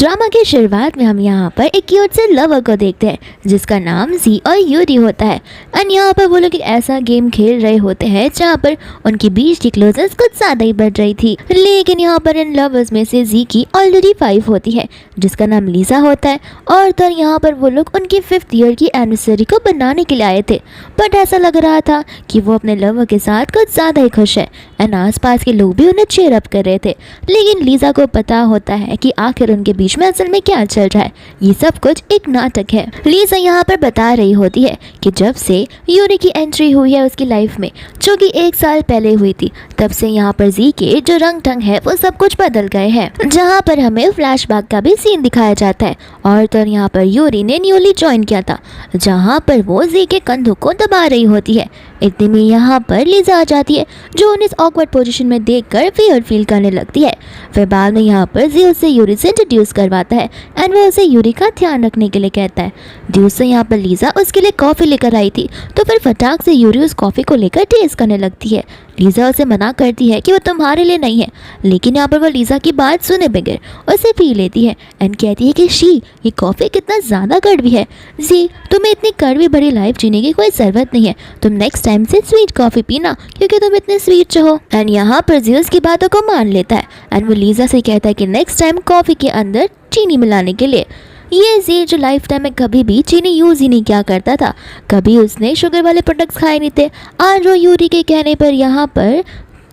Drama की शुरुआत में हम यहाँ पर एक क्यूट से लवर को देखते हैं जिसका नाम जी और यूरी होता है। एंड यहाँ पर वो लोग एक ऐसा गेम खेल रहे होते हैं जहाँ पर उनके बीच की क्लोजनेस कुछ ज़्यादा ही बढ़ रही थी। लेकिन यहाँ पर इन लवर्स में से जी की ऑलरेडी 5 होती है जिसका नाम लीजा होता है। और तो यहाँ पर वो लोग उनकी 5th ईयर की एनिवर्सरी को बनाने के लिए आए थे, बट ऐसा लग रहा था कि वो अपने लवर के साथ कुछ ज़्यादा ही खुश है। एंड आसपास के लोग भी उन्हें चीयर अप कर रहे थे, लेकिन लीजा को पता होता है कि आखिर उनके बीच में असल में क्या चल रहा है। ये सब कुछ एक नाटक है। लीजा यहाँ पर बता रही होती है कि जब से यूरी की एंट्री हुई है उसकी लाइफ में, जो कि 1 साल पहले हुई थी, तब से यहाँ पर जी के जो रंग ढंग है वो सब कुछ बदल गए हैं। जहाँ पर हमें फ्लैशबैक का भी सीन दिखाया जाता है। और तो यहाँ पर यूरी ने न्यूली ज्वाइन किया था, जहाँ पर वो जी के कंधों को दबा रही होती है। इतने में यहाँ पर लीजा आ जाती है, जो उन्हें इस ऑकवर्ड पोजीशन में देखकर फियर फील करने लगती है। फिर बाद में यहाँ पर जी उसे यूरी से इंट्रोड्यूस करवाता है एंड वो उसे यूरी का ध्यान रखने के लिए कहता है। दूसरे यहाँ पर लीजा उसके लिए कॉफ़ी लेकर आई थी, तो फिर फटाक से यूरी उस कॉफ़ी को लेकर टेस्ट करने लगती है। लीजा उसे मना करती है कि वो तुम्हारे लिए नहीं है, लेकिन यहाँ पर वो लीजा की बात सुने बगैर उसे पी लेती है एंड कहती है कि शी, ये कॉफ़ी कितना ज़्यादा कड़वी है। जी, तुम्हें इतनी कड़वी भरी लाइफ जीने की कोई ज़रूरत नहीं है, तुम नेक्स्ट टाइम से स्वीट कॉफ़ी पीना क्योंकि तुम इतने स्वीट हो। एंड यहाँ पर जी उसकी बातों को मान लेता है एंड वो लीजा से कहता है कि नेक्स्ट टाइम कॉफ़ी के अंदर चीनी मिलाने के लिए। ये जी जो लाइफ टाइम में कभी भी चीनी यूज़ ही नहीं किया करता था, कभी उसने शुगर वाले प्रोडक्ट्स खाए नहीं थे, आज वो यूरी के कहने पर यहाँ पर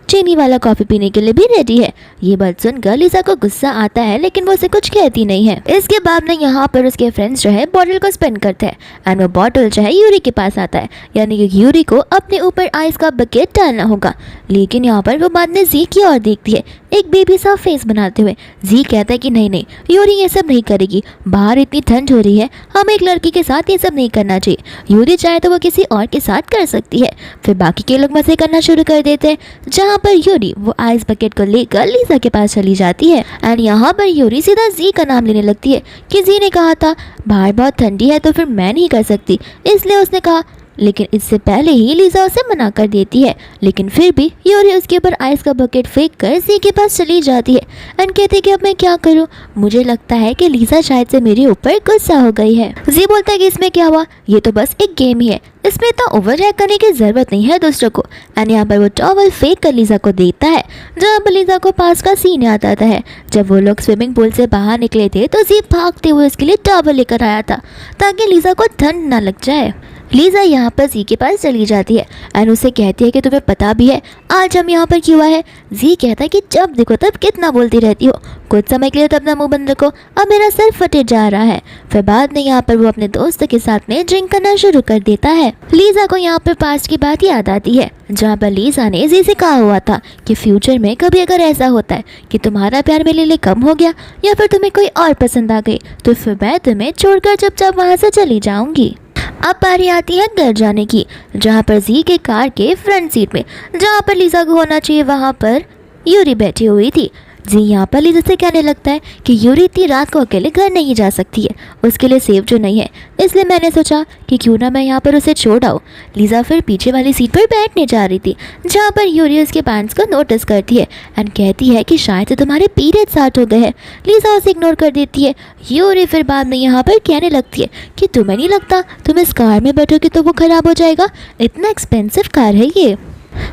चीनी वाला कॉफ़ी पीने के लिए भी रेडी है। ये बात सुनकर लीजा को गुस्सा आता है, लेकिन वो उसे कुछ कहती नहीं है। इसके बाद में यहाँ पर उसके फ्रेंड्स जो है बॉटल को स्पेंड करते हैं एंड वो बॉटल जो है यूरी के पास आता है, यानी कि यूरी को अपने ऊपर आइस का बकेट डालना होगा। लेकिन यहाँ पर वो बाद में जी की ओर देखती है, एक बेबी सा फेस बनाते हुए। जी कहता है कि नहीं नहीं, यूरी ये सब नहीं करेगी, बाहर इतनी ठंड हो रही है, हमें एक लड़की के साथ ये सब नहीं करना चाहिए। यूरी चाहे तो वो किसी और के साथ कर सकती है। फिर बाकी के लोग मजे करना शुरू कर देते हैं, जहाँ पर यूरी वो आइस बकेट को लेकर लीजा के पास चली जाती है। एंड यहाँ पर यूरी सीधा जी का नाम लेने लगती है कि जी ने कहा था बाहर बहुत ठंडी है तो फिर मैं नहीं कर सकती, इसलिए उसने कहा। लेकिन इससे पहले ही लीजा उसे मना कर देती है, लेकिन फिर भी यूरी उसके ऊपर आइस का बकेट फेंक कर जी के पास चली जाती है एंड कहती है कि अब मैं क्या करूं, मुझे लगता है कि लीजा शायद से मेरे ऊपर गुस्सा हो गई है। जी बोलता है कि इसमें क्या हुआ, ये तो बस एक गेम ही है, इसमें इतना ओवर रिएक्ट करने की जरूरत नहीं है दूसरों को। एंड यहाँ पर वो टॉवल फेंक कर लीजा को देता है, जहाँ पर लीजा को पास का सीन याद आता है। जब वो लोग स्विमिंग पूल से बाहर निकले थे तो जी भागते हुए उसके लिए टॉवल लेकर आया था ताकि लीजा को ठंड ना लग जाए। लीजा यहाँ पर जी के पास चली जाती है एंड उसे कहती है कि तुम्हें पता भी है आज हम यहाँ पर क्यों आए हैं। जी कहता है कि जब देखो तब कितना बोलती रहती हो, कुछ समय के लिए तो अपना मुंह बंद रखो, अब मेरा सर फटे जा रहा है। फिर बाद में यहाँ पर वो अपने दोस्त के साथ में ड्रिंक करना शुरू कर देता है। लीजा को यहाँ पर पास्ट की बात याद आती है, जहाँ पर लीजा ने जी से कहा हुआ था कि फ्यूचर में कभी अगर ऐसा होता है कि तुम्हारा प्यार मेरे लिए कम हो गया या फिर तुम्हें कोई और पसंद आ गई, तो फिर मैं तुम्हें छोड़कर चुपचाप वहाँ से चली जाऊँगी। अब बारी आती है घर जाने की, जहाँ पर जी के कार के फ्रंट सीट में, जहाँ पर लीजा को होना चाहिए, वहाँ पर यूरी बैठी हुई थी। जी यहाँ पर लीजा से कहने लगता है कि यूरी इतनी रात को अकेले घर नहीं जा सकती है, उसके लिए सेफ जो नहीं है, इसलिए मैंने सोचा कि क्यों ना मैं यहाँ पर उसे छोड़ आऊँ। लीजा फिर पीछे वाली सीट पर बैठने जा रही थी, जहाँ पर यूरी उसके पैंट्स को नोटिस करती है एंड कहती है कि शायद तुम्हारे पीरियड स्टार्ट हो गए हैं। लीजा उसे इग्नोर कर देती है। यूरी फिर बाद में यहाँ पर कहने लगती है कि तुम्हें नहीं लगता तुम इस कार में बैठोगे तो वो ख़राब हो जाएगा, इतना एक्सपेंसिव कार है ये।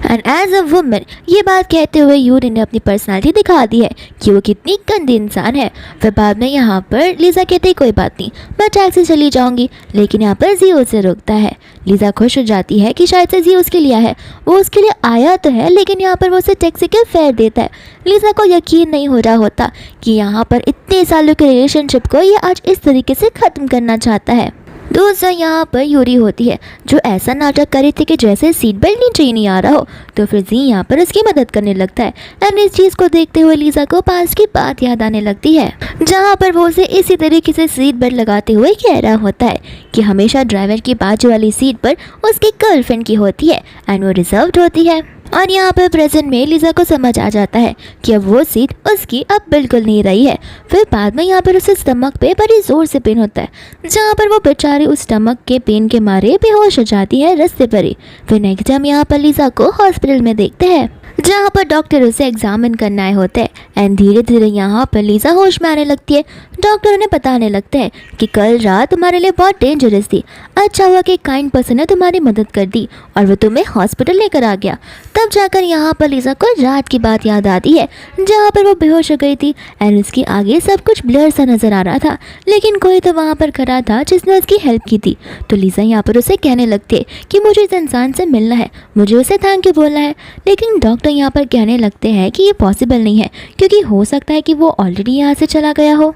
एंड एज अ वुमन ये बात कहते हुए यूरी ने अपनी पर्सनालिटी दिखा दी है कि वो कितनी गंदी इंसान है। फिर बाद में यहाँ पर लीजा कहती है कोई बात नहीं, मैं टैक्सी चली जाऊँगी, लेकिन यहाँ पर जी उसे रोकता है। लीजा खुश हो जाती है कि शायद से जी उसके लिए है, वो उसके लिए आया तो है, लेकिन यहाँ पर वो उसे टैक्सी के फेयर देता है। लीजा को यकीन नहीं हो रहा होता कि यहाँ पर इतने सालों के रिलेशनशिप को ये आज इस तरीके से ख़त्म करना चाहता है। दूसरा यहाँ पर यूरी होती है, जो ऐसा नाटक कर रही थी कि जैसे सीट बेल्ट नीचे ही नहीं आ रहा हो, तो फिर जी यहाँ पर उसकी मदद करने लगता है। एंड इस चीज़ को देखते हुए लीजा को पास की बात याद आने लगती है, जहाँ पर वो उसे इसी तरीके से सीट बेल्ट लगाते हुए कह रहा होता है कि हमेशा ड्राइवर की बाजू वाली सीट पर उसकी गर्लफ्रेंड की होती है एंड वो रिजर्व्ड होती है। और यहाँ पर प्रेजेंट में लीजा को समझ आ जाता है कि अब वो सीट उसकी अब बिल्कुल नहीं रही है। फिर बाद में यहाँ पर उसे स्टमक पे बड़ी ज़ोर से पेन होता है, जहाँ पर वो बेचारी उस स्टमक के पेन के मारे बेहोश हो जाती है रास्ते पर ही। फिर नेक्स्ट टाइम यहाँ पर लीजा को हॉस्पिटल में देखते हैं, जहाँ पर डॉक्टर उसे एग्जामिन करना आए होते हैं एंड धीरे धीरे यहाँ पर लीजा होश में आने लगती है, डॉक्टर उन्हें बताने लगते हैं कि कल रात तुम्हारे लिए बहुत डेंजरस थी। अच्छा हुआ कि काइंड पर्सन ने तुम्हारी मदद कर दी और वो तुम्हें हॉस्पिटल लेकर आ गया। तब जाकर यहाँ पर लीजा को रात की बात याद आती है जहाँ पर वो बेहोश हो गई थी एंड उसके आगे सब कुछ ब्लर सा नजर आ रहा था, लेकिन कोई तो वहाँ पर खड़ा था जिसने उसकी हेल्प की थी। तो लीजा यहाँ पर उसे कहने लगती है कि मुझे इस इंसान से मिलना है, मुझे उसे थैंक यू बोलना है। लेकिन डॉक्टर यहाँ पर कहने लगते हैं कि ये पॉसिबल नहीं है क्योंकि हो सकता है कि वो ऑलरेडी यहाँ से चला गया हो।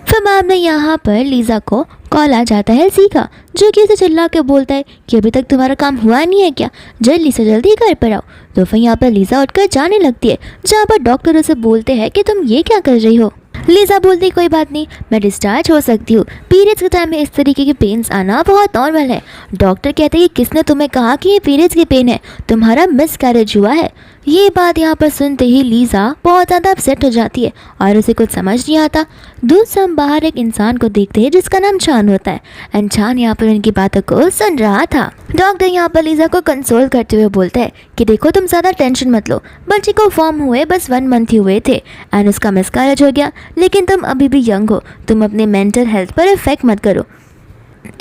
फिर बाद में यहाँ पर लीजा को कॉल आ जाता है जी का, जो कि उसे चिल्ला के बोलता है कि अभी तक तुम्हारा काम हुआ नहीं है क्या, जल्दी से जल्दी घर पर आओ। तो फिर यहाँ पर लीजा उठकर जाने लगती है जहाँ पर डॉक्टर उसे बोलते हैं कि तुम ये क्या कर रही हो। लीजा बोलती कोई बात नहीं, मैं डिस्चार्ज हो सकती हूँ, पीरियड्स के टाइम में इस तरीके की पेन्स आना बहुत नॉर्मल है। डॉक्टर कहते हैं कि किसने तुम्हें कहा कि ये पीरियड्स की पेन है, तुम्हारा मिस कैरेज हुआ है। ये बात यहाँ पर सुनते ही लीजा बहुत ज़्यादा अपसेट हो जाती है और उसे कुछ समझ नहीं आता। दूर से हम बाहर एक इंसान को देखते हैं जिसका नाम चान होता है एंड चान यहाँ पर उनकी बातों को सुन रहा था। डॉक्टर यहाँ पर लीजा को कंसोल करते हुए बोलता है कि देखो तुम ज़्यादा टेंशन मत लो, बच्चे को फॉर्म हुए बस 1 मंथ ही हुए थे एंड उसका मिसकैरेज हो गया, लेकिन तुम अभी भी यंग हो, तुम अपने मेंटल हेल्थ पर इफेक्ट मत करो।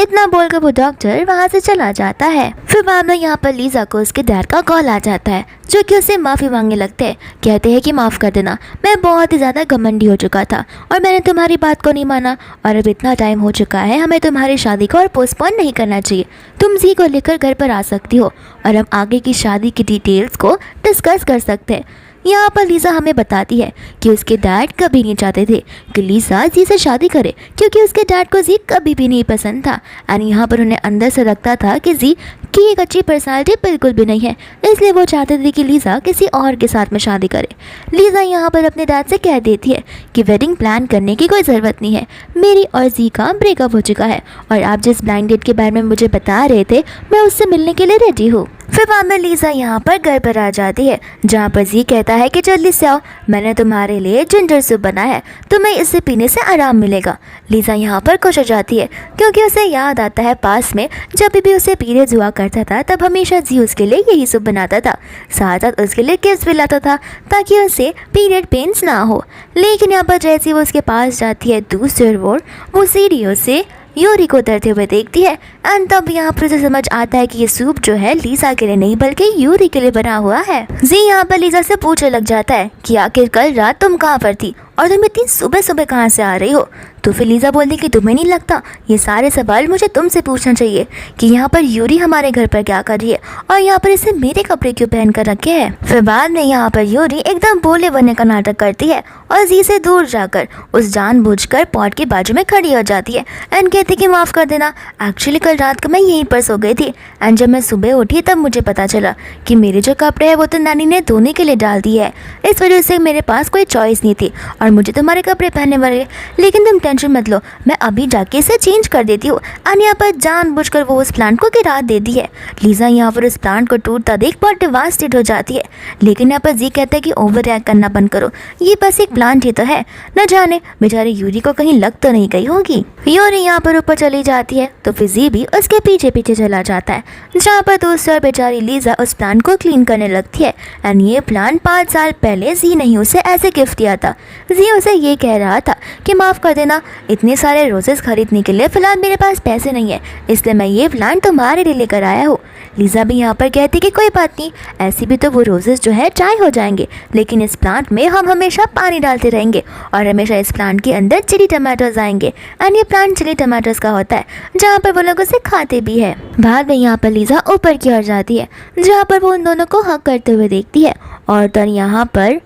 इतना बोलकर वो डॉक्टर वहाँ से चला जाता है। फिर बाद में यहाँ पर लीजा को उसके डैड का कॉल आ जाता है जो कि उसे माफ़ी मांगने लगते हैं। कहते हैं कि माफ़ कर देना, मैं बहुत ही ज़्यादा घमंडी हो चुका था और मैंने तुम्हारी बात को नहीं माना और अब इतना टाइम हो चुका है, हमें तुम्हारी शादी को और पोस्टपोन नहीं करना चाहिए। तुम जी को लेकर घर पर आ सकती हो और हम आगे की शादी की डिटेल्स को डिस्कस कर सकते हैं। यहाँ पर लीजा हमें बताती है कि उसके डैड कभी नहीं चाहते थे कि लीजा जी से शादी करे क्योंकि उसके डैड को जी कभी भी नहीं पसंद था एंड यहाँ पर उन्हें अंदर से लगता था कि जी की एक अच्छी पर्सनालिटी बिल्कुल भी नहीं है, इसलिए वो चाहते थे कि लीजा किसी और के साथ में शादी करे। लीजा यहाँ पर अपने डैड से कह देती है कि वेडिंग प्लान करने की कोई ज़रूरत नहीं है, मेरी और जी का ब्रेकअप हो चुका है और आप जिस ब्लाइंड डेट के बारे में मुझे बता रहे थे मैं उससे मिलने के लिए रेडी हूँ। फिर बाद में लीजा यहाँ पर घर पर आ जाती है जहाँ पर जी कहता है कि जल्दी से आओ, मैंने तुम्हारे लिए जिंजर सूप बनाया है, तुम्हें इसे पीने से आराम मिलेगा। लीजा यहाँ पर खुश हो जाती है क्योंकि उसे याद आता है पास में जब भी उसे पीरियड्स हुआ करता था तब हमेशा जी उसके लिए यही सूप बनाता था, साथ साथ उसके लिए गिफ्ट भी लाता था ताकि उसे पीरियड पेन्स ना हो। लेकिन यहाँ पर जैसे वो उसके पास जाती है दूसरी ओर वो सीढ़ियों से यूरी को उतरते हुए देखती है एंड तब यहाँ पर उसे समझ आता है कि ये सूप जो है लीजा के लिए नहीं बल्कि यूरी के लिए बना हुआ है। जी यहाँ पर लीजा से पूछने लग जाता है कि आखिर कल रात तुम कहाँ पर थी और तुम इतनी सुबह सुबह कहाँ से आ रही हो। तो फिर लीजा बोलती कि तुम्हें नहीं लगता ये सारे सवाल मुझे तुमसे पूछना चाहिए कि यहाँ पर यूरी हमारे घर पर क्या कर रही है और यहाँ पर इसे मेरे कपड़े क्यों पहन कर रखे हैं। फिर बाद में यहाँ पर यूरी एकदम भोले बनने का नाटक करती है और जी से दूर जाकर उस जानबूझकर पॉट के बाजू में खड़ी हो जाती है एंड कहती कि माफ़ कर देना, एक्चुअली कल रात को मैं यहीं पर सो गई थी एंड जब मैं सुबह उठी तब मुझे पता चला कि मेरे जो कपड़े हैं वो तो नानी ने धोने के लिए डाल दिए है, इस वजह से मेरे पास कोई चॉइस नहीं थी और मुझे तुम्हारे कपड़े पहनने वाले, लेकिन तुम टेंशन मत लो, मैं अभी जाके इसे चेंज कर देती हूँ। और यहाँ पर जानबूझकर वो उस प्लांट को गिरा देती है। लीजा यहाँ पर उस प्लांट को टूटता देख बहुत डिवास्टेड हो जाती है, लेकिन यहाँ पर जी कहता है कि ओवर रिएक्ट करना बंद करो, ये बस एक प्लांट ही तो है, न जाने बेचारे यूरी को कहीं लग तो नहीं गई होगी। यूरी यहाँ पर ऊपर चली जाती है तो फिर जी भी उसके पीछे पीछे चला जाता है जहाँ पर दूसरी बेचारी लीजा उस प्लांट को क्लीन करने लगती है एंड ये प्लांट 5 साल पहले जी ने उसे ऐसे गिफ्ट दिया था। जी उसे ये कह रहा था कि माफ़ कर देना, इतने सारे रोजेस खरीदने के लिए फ़िलहाल मेरे पास पैसे नहीं है, इसलिए मैं ये प्लांट तुम्हारे लिए लेकर आया हूँ। लीजा भी यहाँ पर कहती कि कोई बात नहीं, ऐसी भी तो वो रोजेस जो है ड्राई हो जाएंगे, लेकिन इस प्लांट में हम हमेशा पानी डालते रहेंगे और हमेशा इस प्लांट के अंदर चिली टमाटोज आएंगे एंड ये प्लांट चिली टमाटोज का होता है जहाँ पर वो लोग उसे खाते भी है। बाद में यहाँ पर लीजा ऊपर की ओर जाती है जहाँ पर वो उन दोनों को हक करते हुए देखती है और तो यहाँ पर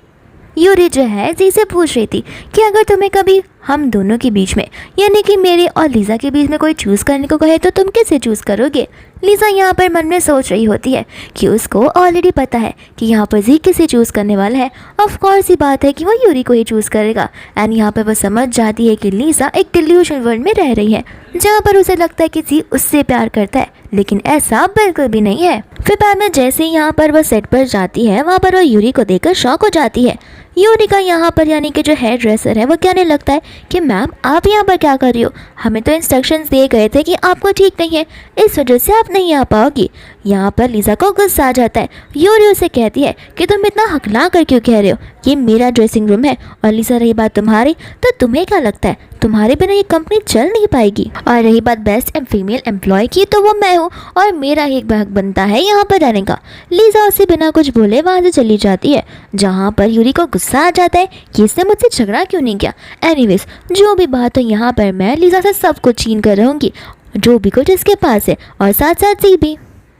यूरी जो है जी से पूछ रही थी कि अगर तुम्हें कभी हम दोनों के बीच में यानी कि मेरे और लीजा के बीच में कोई चूज़ करने को कहे तो तुम किसे चूज़ करोगे। लीजा यहाँ पर मन में सोच रही होती है कि उसको ऑलरेडी पता है कि यहाँ पर जी किसे चूज़ करने वाला है, ऑफ कोर्स ही बात है कि वो यूरी को ही चूज़ करेगा एंड यहाँ पर वो समझ जाती है कि लीजा एक डिल्यूशन वर्ल्ड में रह रही है जहाँ पर उसे लगता है कि जी उससे प्यार करता है, लेकिन ऐसा बिल्कुल भी नहीं है। फिर बाद में जैसे ही यहाँ पर वो सेट पर जाती है वहाँ पर वो यूरी को देखकर शॉक हो जाती है। यूरी का यहाँ पर यानी कि जो हेयर ड्रेसर है वो कहने लगता है कि मैम आप यहाँ पर क्या कर रही हो, हमें तो इंस्ट्रक्शंस दिए गए थे कि आपको ठीक नहीं है, इस वजह से आप नहीं आ पाओगी। यहाँ पर लिसा को गुस्सा आ जाता है। यूरी उसे कहती है कि तुम इतना हकला कर क्यों कह रहे हो, ये मेरा ड्रेसिंग रूम है। और लिसा रही बात तुम्हारी, तो तुम्हें क्या लगता है तुम्हारे बिना ये कंपनी चल नहीं पाएगी। और रही बात बेस्ट फीमेल एम्प्लॉय की, तो वो मैं हूँ और मेरा ही एक हक बनता है यहाँ पर रहने का। लिसा उसे बिना कुछ बोले वहाँ से चली जाती है, जहाँ पर यूरी को गुस्सा आ जाता है कि इसने मुझसे झगड़ा क्यों नहीं किया। एनीवेज जो भी बात हो, यहाँ पर मैं लिसा से सब कुछ छीन कर रहूँगी, जो भी कुछ इसके पास है, और साथ साथ जी भी।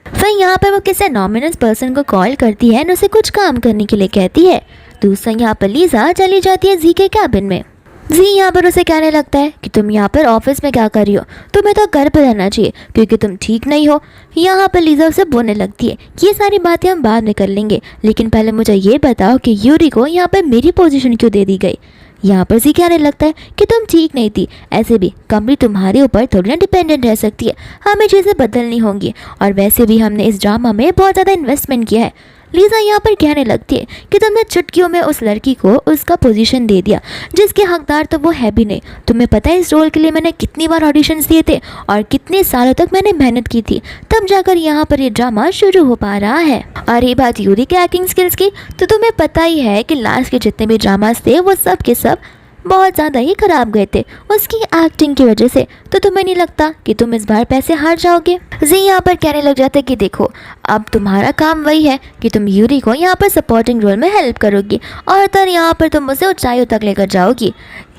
फिर यहाँ पर वो किसी नॉमिनस पर्सन को कॉल करती है और उसे कुछ काम करने के लिए कहती है। दूसरा यहाँ पर लिसा चली जाती है जी के कैबिन में। जी यहाँ पर उसे कहने लगता है कि तुम यहाँ पर ऑफिस में क्या कर रही हो, तुम्हें तो घर पर रहना चाहिए क्योंकि तुम ठीक नहीं हो। यहाँ पर लिसा उसे बोलने लगती है ये सारी बातें हम बाद में कर लेंगे, लेकिन पहले मुझे ये बताओ कि यूरी को यहाँ पर मेरी पोजीशन क्यों दे दी गई। यहाँ पर जी कहने लगता है कि तुम ठीक नहीं थी, ऐसे भी कंपनी तुम्हारे ऊपर थोड़ी ना डिपेंडेंट रह सकती है, हमें चीज़ें बदलनी होंगी, और वैसे भी हमने इस ड्रामा में बहुत ज़्यादा इन्वेस्टमेंट किया है। लिसा यहाँ पर कहने लगती है कि तुमने चुटकियों में उस लड़की को उसका पोजीशन दे दिया जिसके हकदार तो वो है भी नहीं। तुम्हें पता है इस रोल के लिए मैंने कितनी बार ऑडिशंस दिए थे और कितने सालों तक मैंने मेहनत की थी, तब जाकर यहाँ पर ये ड्रामा शुरू हो पा रहा है। और ये बात यूरी के एक्टिंग स्किल्स की, तो तुम्हें पता ही है कि लास्ट के जितने भी ड्रामास थे वो सब के सब बहुत ज़्यादा ही खराब गए थे उसकी एक्टिंग की वजह से। तो तुम्हें नहीं लगता कि तुम इस बार पैसे हार जाओगे। जी यहाँ पर कहने लग जाते कि देखो अब तुम्हारा काम वही है कि तुम यूरी को यहाँ पर सपोर्टिंग रोल में हेल्प करोगी और तर यहाँ पर तुम उसे ऊंचाइयों तक लेकर जाओगी।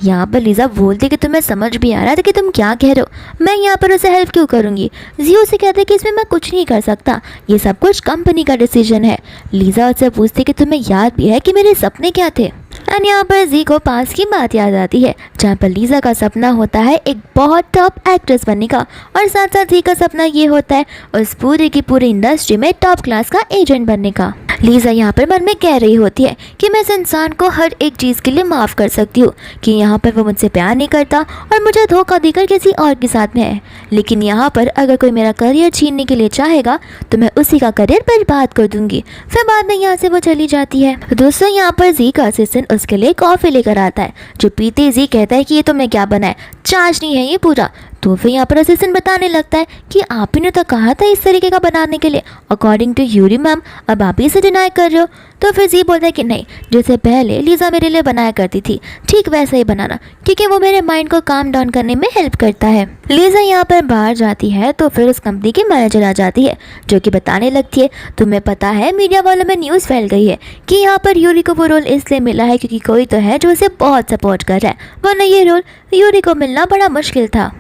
यहाँ पर लिसा बोलती कि तुम्हें समझ भी आ रहा था कि तुम क्या कह रहे हो, मैं यहाँ पर उसे हेल्प क्यों करूँगी। जियो से कहते कि इसमें मैं कुछ नहीं कर सकता, ये सब कुछ कंपनी का डिसीजन है। लिसा उससे पूछती कि तुम्हें याद भी है कि मेरे सपने क्या थे। एंड यहाँ पर जी को पास की बात याद आती है जहाँ पर लिसा का सपना होता है एक बहुत टॉप एक्ट्रेस बनने का, और साथ साथ जी का सपना ये होता है उस पूरी की पूरी इंडस्ट्री में टॉप क्लास का एजेंट बनने का। लिसा यहाँ पर मन में कह रही होती है कि मैं इस इंसान को हर एक चीज़ के लिए माफ़ कर सकती हूँ कि यहाँ पर वो मुझसे प्यार नहीं करता और मुझे धोखा देकर किसी और के साथ में है, लेकिन यहाँ पर अगर कोई मेरा करियर छीनने के लिए चाहेगा तो मैं उसी का करियर बर्बाद कर दूंगी। फिर बाद में यहाँ से वो चली जाती है। दोस्तों यहाँ पर जी का असिस्टेंट उसके लिए कॉफ़ी लेकर आता है, जो पीते जी कहता है कि ये तुमने क्या बनाया, चाशनी है ये पूरा। तो फिर यहाँ पर असिस्टेंट बताने लगता है कि आप ही ने तो कहा था इस तरीके का बनाने के लिए, अकॉर्डिंग टू यूरी मैम, अब आप ही इसे डिनाई कर रहे हो। तो फिर जी बोलता है कि नहीं, जैसे पहले लिसा मेरे लिए बनाया करती थी ठीक वैसा ही बनाना, क्योंकि वो मेरे माइंड को काम डाउन करने में हेल्प करता है। लिसा यहाँ पर बाहर जाती है तो फिर उस कंपनी की मैनेजर आ जाती है, जो कि बताने लगती है तुम्हें पता है मीडिया वालों में न्यूज़ फैल गई है कि यहाँ पर यूरी को वो रोल इसलिए मिला है क्योंकि कोई तो है जो उसे बहुत सपोर्ट कर रहा है, वरना ये रोल यूरी को मिलना बड़ा मुश्किल था।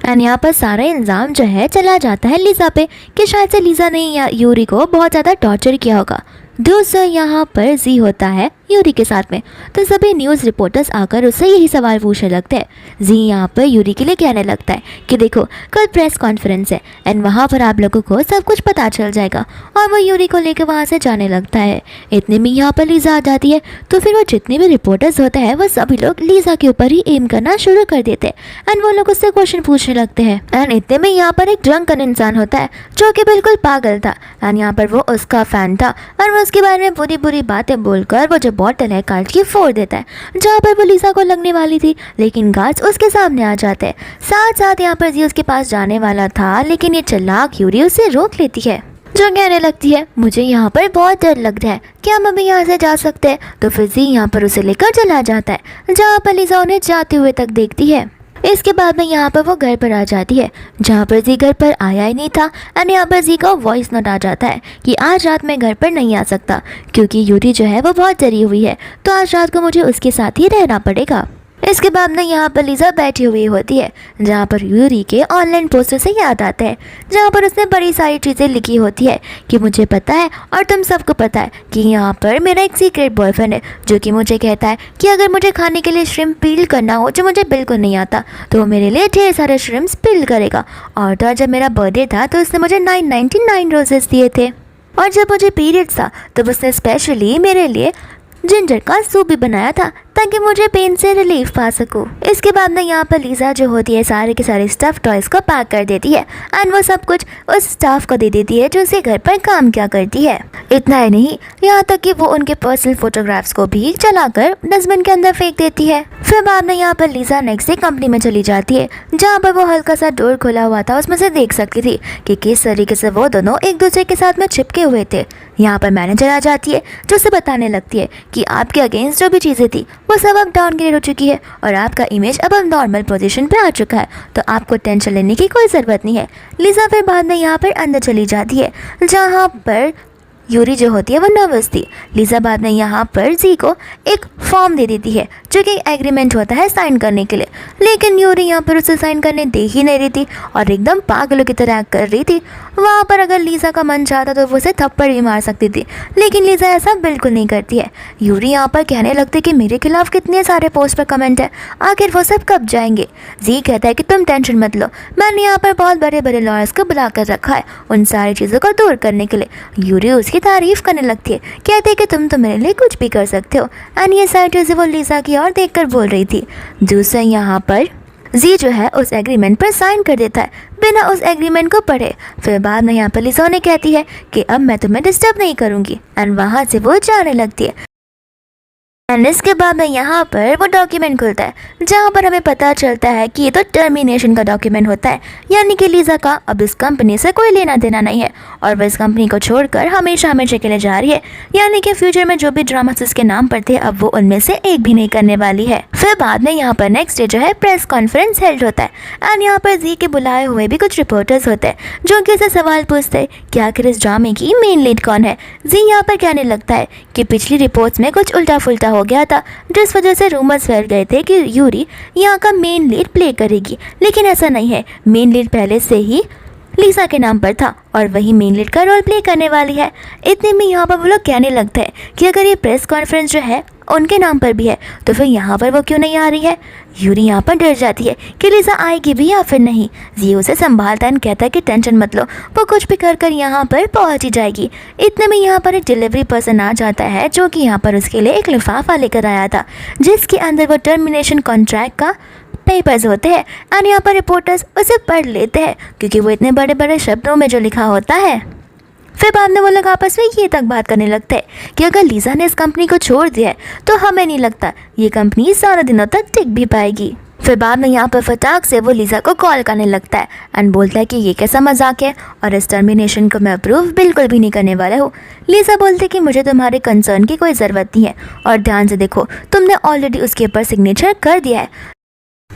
एंड यहाँ पर सारा इल्ज़ाम जो है चला जाता है लिसा पे कि शायद से लिसा ने यूरी को बहुत ज़्यादा टॉर्चर किया होगा। दोस्तों यहाँ पर जी होता है यूरी के साथ में, तो सभी न्यूज़ रिपोर्टर्स आकर उससे यही सवाल पूछने लगते हैं। जी यहाँ पर यूरी के लिए कहने लगता है कि देखो कल प्रेस कॉन्फ्रेंस है एंड वहाँ पर आप लोगों को सब कुछ पता चल जाएगा, और वो यूरी को लेकर वहाँ से जाने लगता है। इतने में यहाँ पर लिसा आ जाती है, तो फिर वो जितने भी रिपोर्टर्स होते हैं वो सभी लोग लिसा के ऊपर ही एम करना शुरू कर देते हैं एंड वो लोग उससे क्वेश्चन पूछने लगते हैं। एंड इतने में यहाँ पर एक ड्रंकन इंसान होता है जो कि बिल्कुल पागल था, एंड यहाँ पर वो उसका फैन था और वो उसके बारे में बुरी बुरी बातें बोलकर वो जो बॉटल है कांच की फोड़ देता है, जहाँ पर वो लिसा को लगने वाली थी, लेकिन गार्ड्स उसके सामने आ जाते हैं। साथ साथ यहाँ पर जी उसके पास जाने वाला था, लेकिन ये चालाक यूरी उसे रोक लेती है, जो कहने लगती है मुझे यहाँ पर बहुत डर लग रहा है, क्या हम अभी यहाँ से जा सकते हैं। तो फिर जी यहाँ पर उसे लेकर चला जाता है, जहाँ पर लिसा उन्हें जाते हुए तक देखती है। इसके बाद में यहाँ पर वो घर पर आ जाती है, जहाँ पर जी घर पर आया ही नहीं था, एंड यहाँ पर जी का वॉइस नोट आ जाता है कि आज रात में घर पर नहीं आ सकता क्योंकि यूरी जो है वो बहुत डरी हुई है, तो आज रात को मुझे उसके साथ ही रहना पड़ेगा। इसके बाद में यहाँ पर लिसा बैठी हुई होती है, जहाँ पर यूरी के ऑनलाइन पोस्टर से याद आता है, जहाँ पर उसने बड़ी सारी चीज़ें लिखी होती है कि मुझे पता है और तुम सबको पता है कि यहाँ पर मेरा एक सीक्रेट बॉयफ्रेंड है, जो कि मुझे कहता है कि अगर मुझे खाने के लिए श्रिम्प पील करना हो जो मुझे बिल्कुल नहीं आता, तो वो मेरे लिए ढेर सारे श्रिम्प्स पील करेगा। और तो जब मेरा बर्थडे था तो उसने मुझे 999 रोजेस दिए थे, और जब मुझे पीरियड्स था तो उसने स्पेशली मेरे लिए जिंजर का सूप भी बनाया था ताकि मुझे पेन से रिलीफ पा सकूं। इसके बाद में यहाँ पर लीजा जो होती है सारे के सारे स्टफ टॉयज को पैक कर देती है एंड वो सब कुछ उस स्टाफ को दे देती है जो उसे घर पर काम क्या करती है। इतना ही नहीं, यहाँ तक कि वो उनके पर्सनल फोटोग्राफ्स को भी चलाकर डस्टबिन के अंदर फेंक देती है। फिर बाद में यहाँ पर लीजा नेक्स्ट डे कंपनी में चली जाती है जहाँ पर वो हल्का सा डोर खुला हुआ था, उसमें से देख सकती थी कि किस तरीके से वो दोनों एक दूसरे के साथ में चिपके हुए थे। यहाँ पर मैनेजर आ जाती है जो उसे बताने लगती है कि आपके अगेंस्ट जो भी चीज़ें थी वो सब अब डाउनग्रेड हो चुकी है और आपका इमेज अब नॉर्मल पोजीशन पे आ चुका है, तो आपको टेंशन लेने की कोई ज़रूरत नहीं है। लीजा फिर बाद में यहाँ पर अंदर चली जाती है जहाँ पर यूरी जो होती है वो नर्वस थी। लीजा बाद में यहाँ पर जी को एक फॉर्म दे देती है जो कि एग्रीमेंट होता है साइन करने के लिए, लेकिन यूरी यहाँ पर उसे साइन करने दे ही नहीं रही थी और एकदम पागलों की तरह एक्ट कर रही थी। वहाँ पर अगर लीजा का मन चाहता तो वो उसे थप्पड़ भी मार सकती थी, लेकिन लीजा ऐसा बिल्कुल नहीं करती है। यूरी यहाँ पर कहने लगती कि मेरे खिलाफ कितने सारे पोस्ट पर कमेंट है, आखिर वो सब कब जाएंगे। जी कहता है कि तुम टेंशन मत लो, मैंने यहाँ पर बहुत बड़े बड़े लॉयर्स को बुला कर रखा है उन सारी चीज़ों को दूर करने के लिए। यूरी उसकी तारीफ करने लगती है, कहते हैं कि तुम तो मेरे लिए कुछ भी कर सकते हो एंड ये सारी चीज़ें वो लीजा की ओर देखकर बोल रही थी। दूसरा यहाँ पर जी जो है उस एग्रीमेंट पर साइन कर देता है बिना उस एग्रीमेंट को पढ़े। फिर बाद में यहाँ पर लीजा उन्हें कहती है कि अब मैं तुम्हें डिस्टर्ब नहीं करूँगी एंड वहाँ से वो जाने लगती है। एंड इसके बाद में यहाँ पर वो डॉक्यूमेंट खुलता है जहाँ पर हमें पता चलता है कि ये तो टर्मिनेशन का डॉक्यूमेंट होता है, यानी कि लीजा का अब इस कंपनी से कोई लेना देना नहीं है और वह इस कंपनी को छोड़कर हमेशा हमेशा के लिए जा रही है, यानी कि फ्यूचर में जो भी ड्रामास इसके नाम पर थे अब वो उनमें से एक भी नहीं करने वाली है। फिर बाद में यहाँ पर नेक्स्ट डे जो है प्रेस कॉन्फ्रेंस हेल्ड होता है एंड यहाँ पर जी के बुलाए हुए भी कुछ रिपोर्टर्स होते हैं जो कि उसे सवाल पूछते हैं कि आखिर इस ड्रामे की मेन लीड कौन है। जी यहाँ पर कहने लगता है कि पिछली रिपोर्ट्स में कुछ उल्टा फुल्टा हो गया था जिस वजह से रूमर्स फैल गए थे कि यूरी यहाँ का मेन लीड प्ले करेगी, लेकिन ऐसा नहीं है। मेन लीड पहले से ही लीजा के नाम पर था और वही मेन लीड का रोल प्ले करने वाली है। इतने में यहाँ पर वो लोग कहने लगते हैं कि अगर ये प्रेस कॉन्फ्रेंस जो है उनके नाम पर भी है तो फिर यहाँ पर वो क्यों नहीं आ रही है। यूरी यहाँ पर डर जाती है कि लीजा आएगी भी या फिर नहीं। जी उसे संभालता है, कहता है कि टेंशन मत लो, वो कुछ भी कर यहाँ पर पहुँच ही जाएगी। इतने में यहाँ पर एक डिलीवरी पर्सन आ जाता है जो कि यहाँ पर उसके लिए एक लिफाफा लेकर आया था जिसके अंदर वो टर्मिनेशन कॉन्ट्रैक्ट का पेपर्स होते हैं एंड यहाँ पर रिपोर्टर्स उसे पढ़ लेते हैं क्योंकि वो इतने बड़े बड़े शब्दों में जो लिखा होता है। फिर बाद में वो लोग आपस में ये तक बात करने लगते हैं कि अगर लीजा ने इस कंपनी को छोड़ दिया है तो हमें नहीं लगता ये कंपनी सारा दिनों तक टिक भी पाएगी। फिर बाद में यहाँ पर फटाक से वो लीजा को कॉल करने लगता है एंड बोलता है कि ये कैसा मजाक है और इस टर्मिनेशन को मैं अप्रूव बिल्कुल भी नहीं करने वाला हूँ। लीजा बोलती कि मुझे तुम्हारे कंसर्न की कोई ज़रूरत नहीं है और ध्यान से देखो तुमने ऑलरेडी उसके ऊपर सिग्नेचर कर दिया है।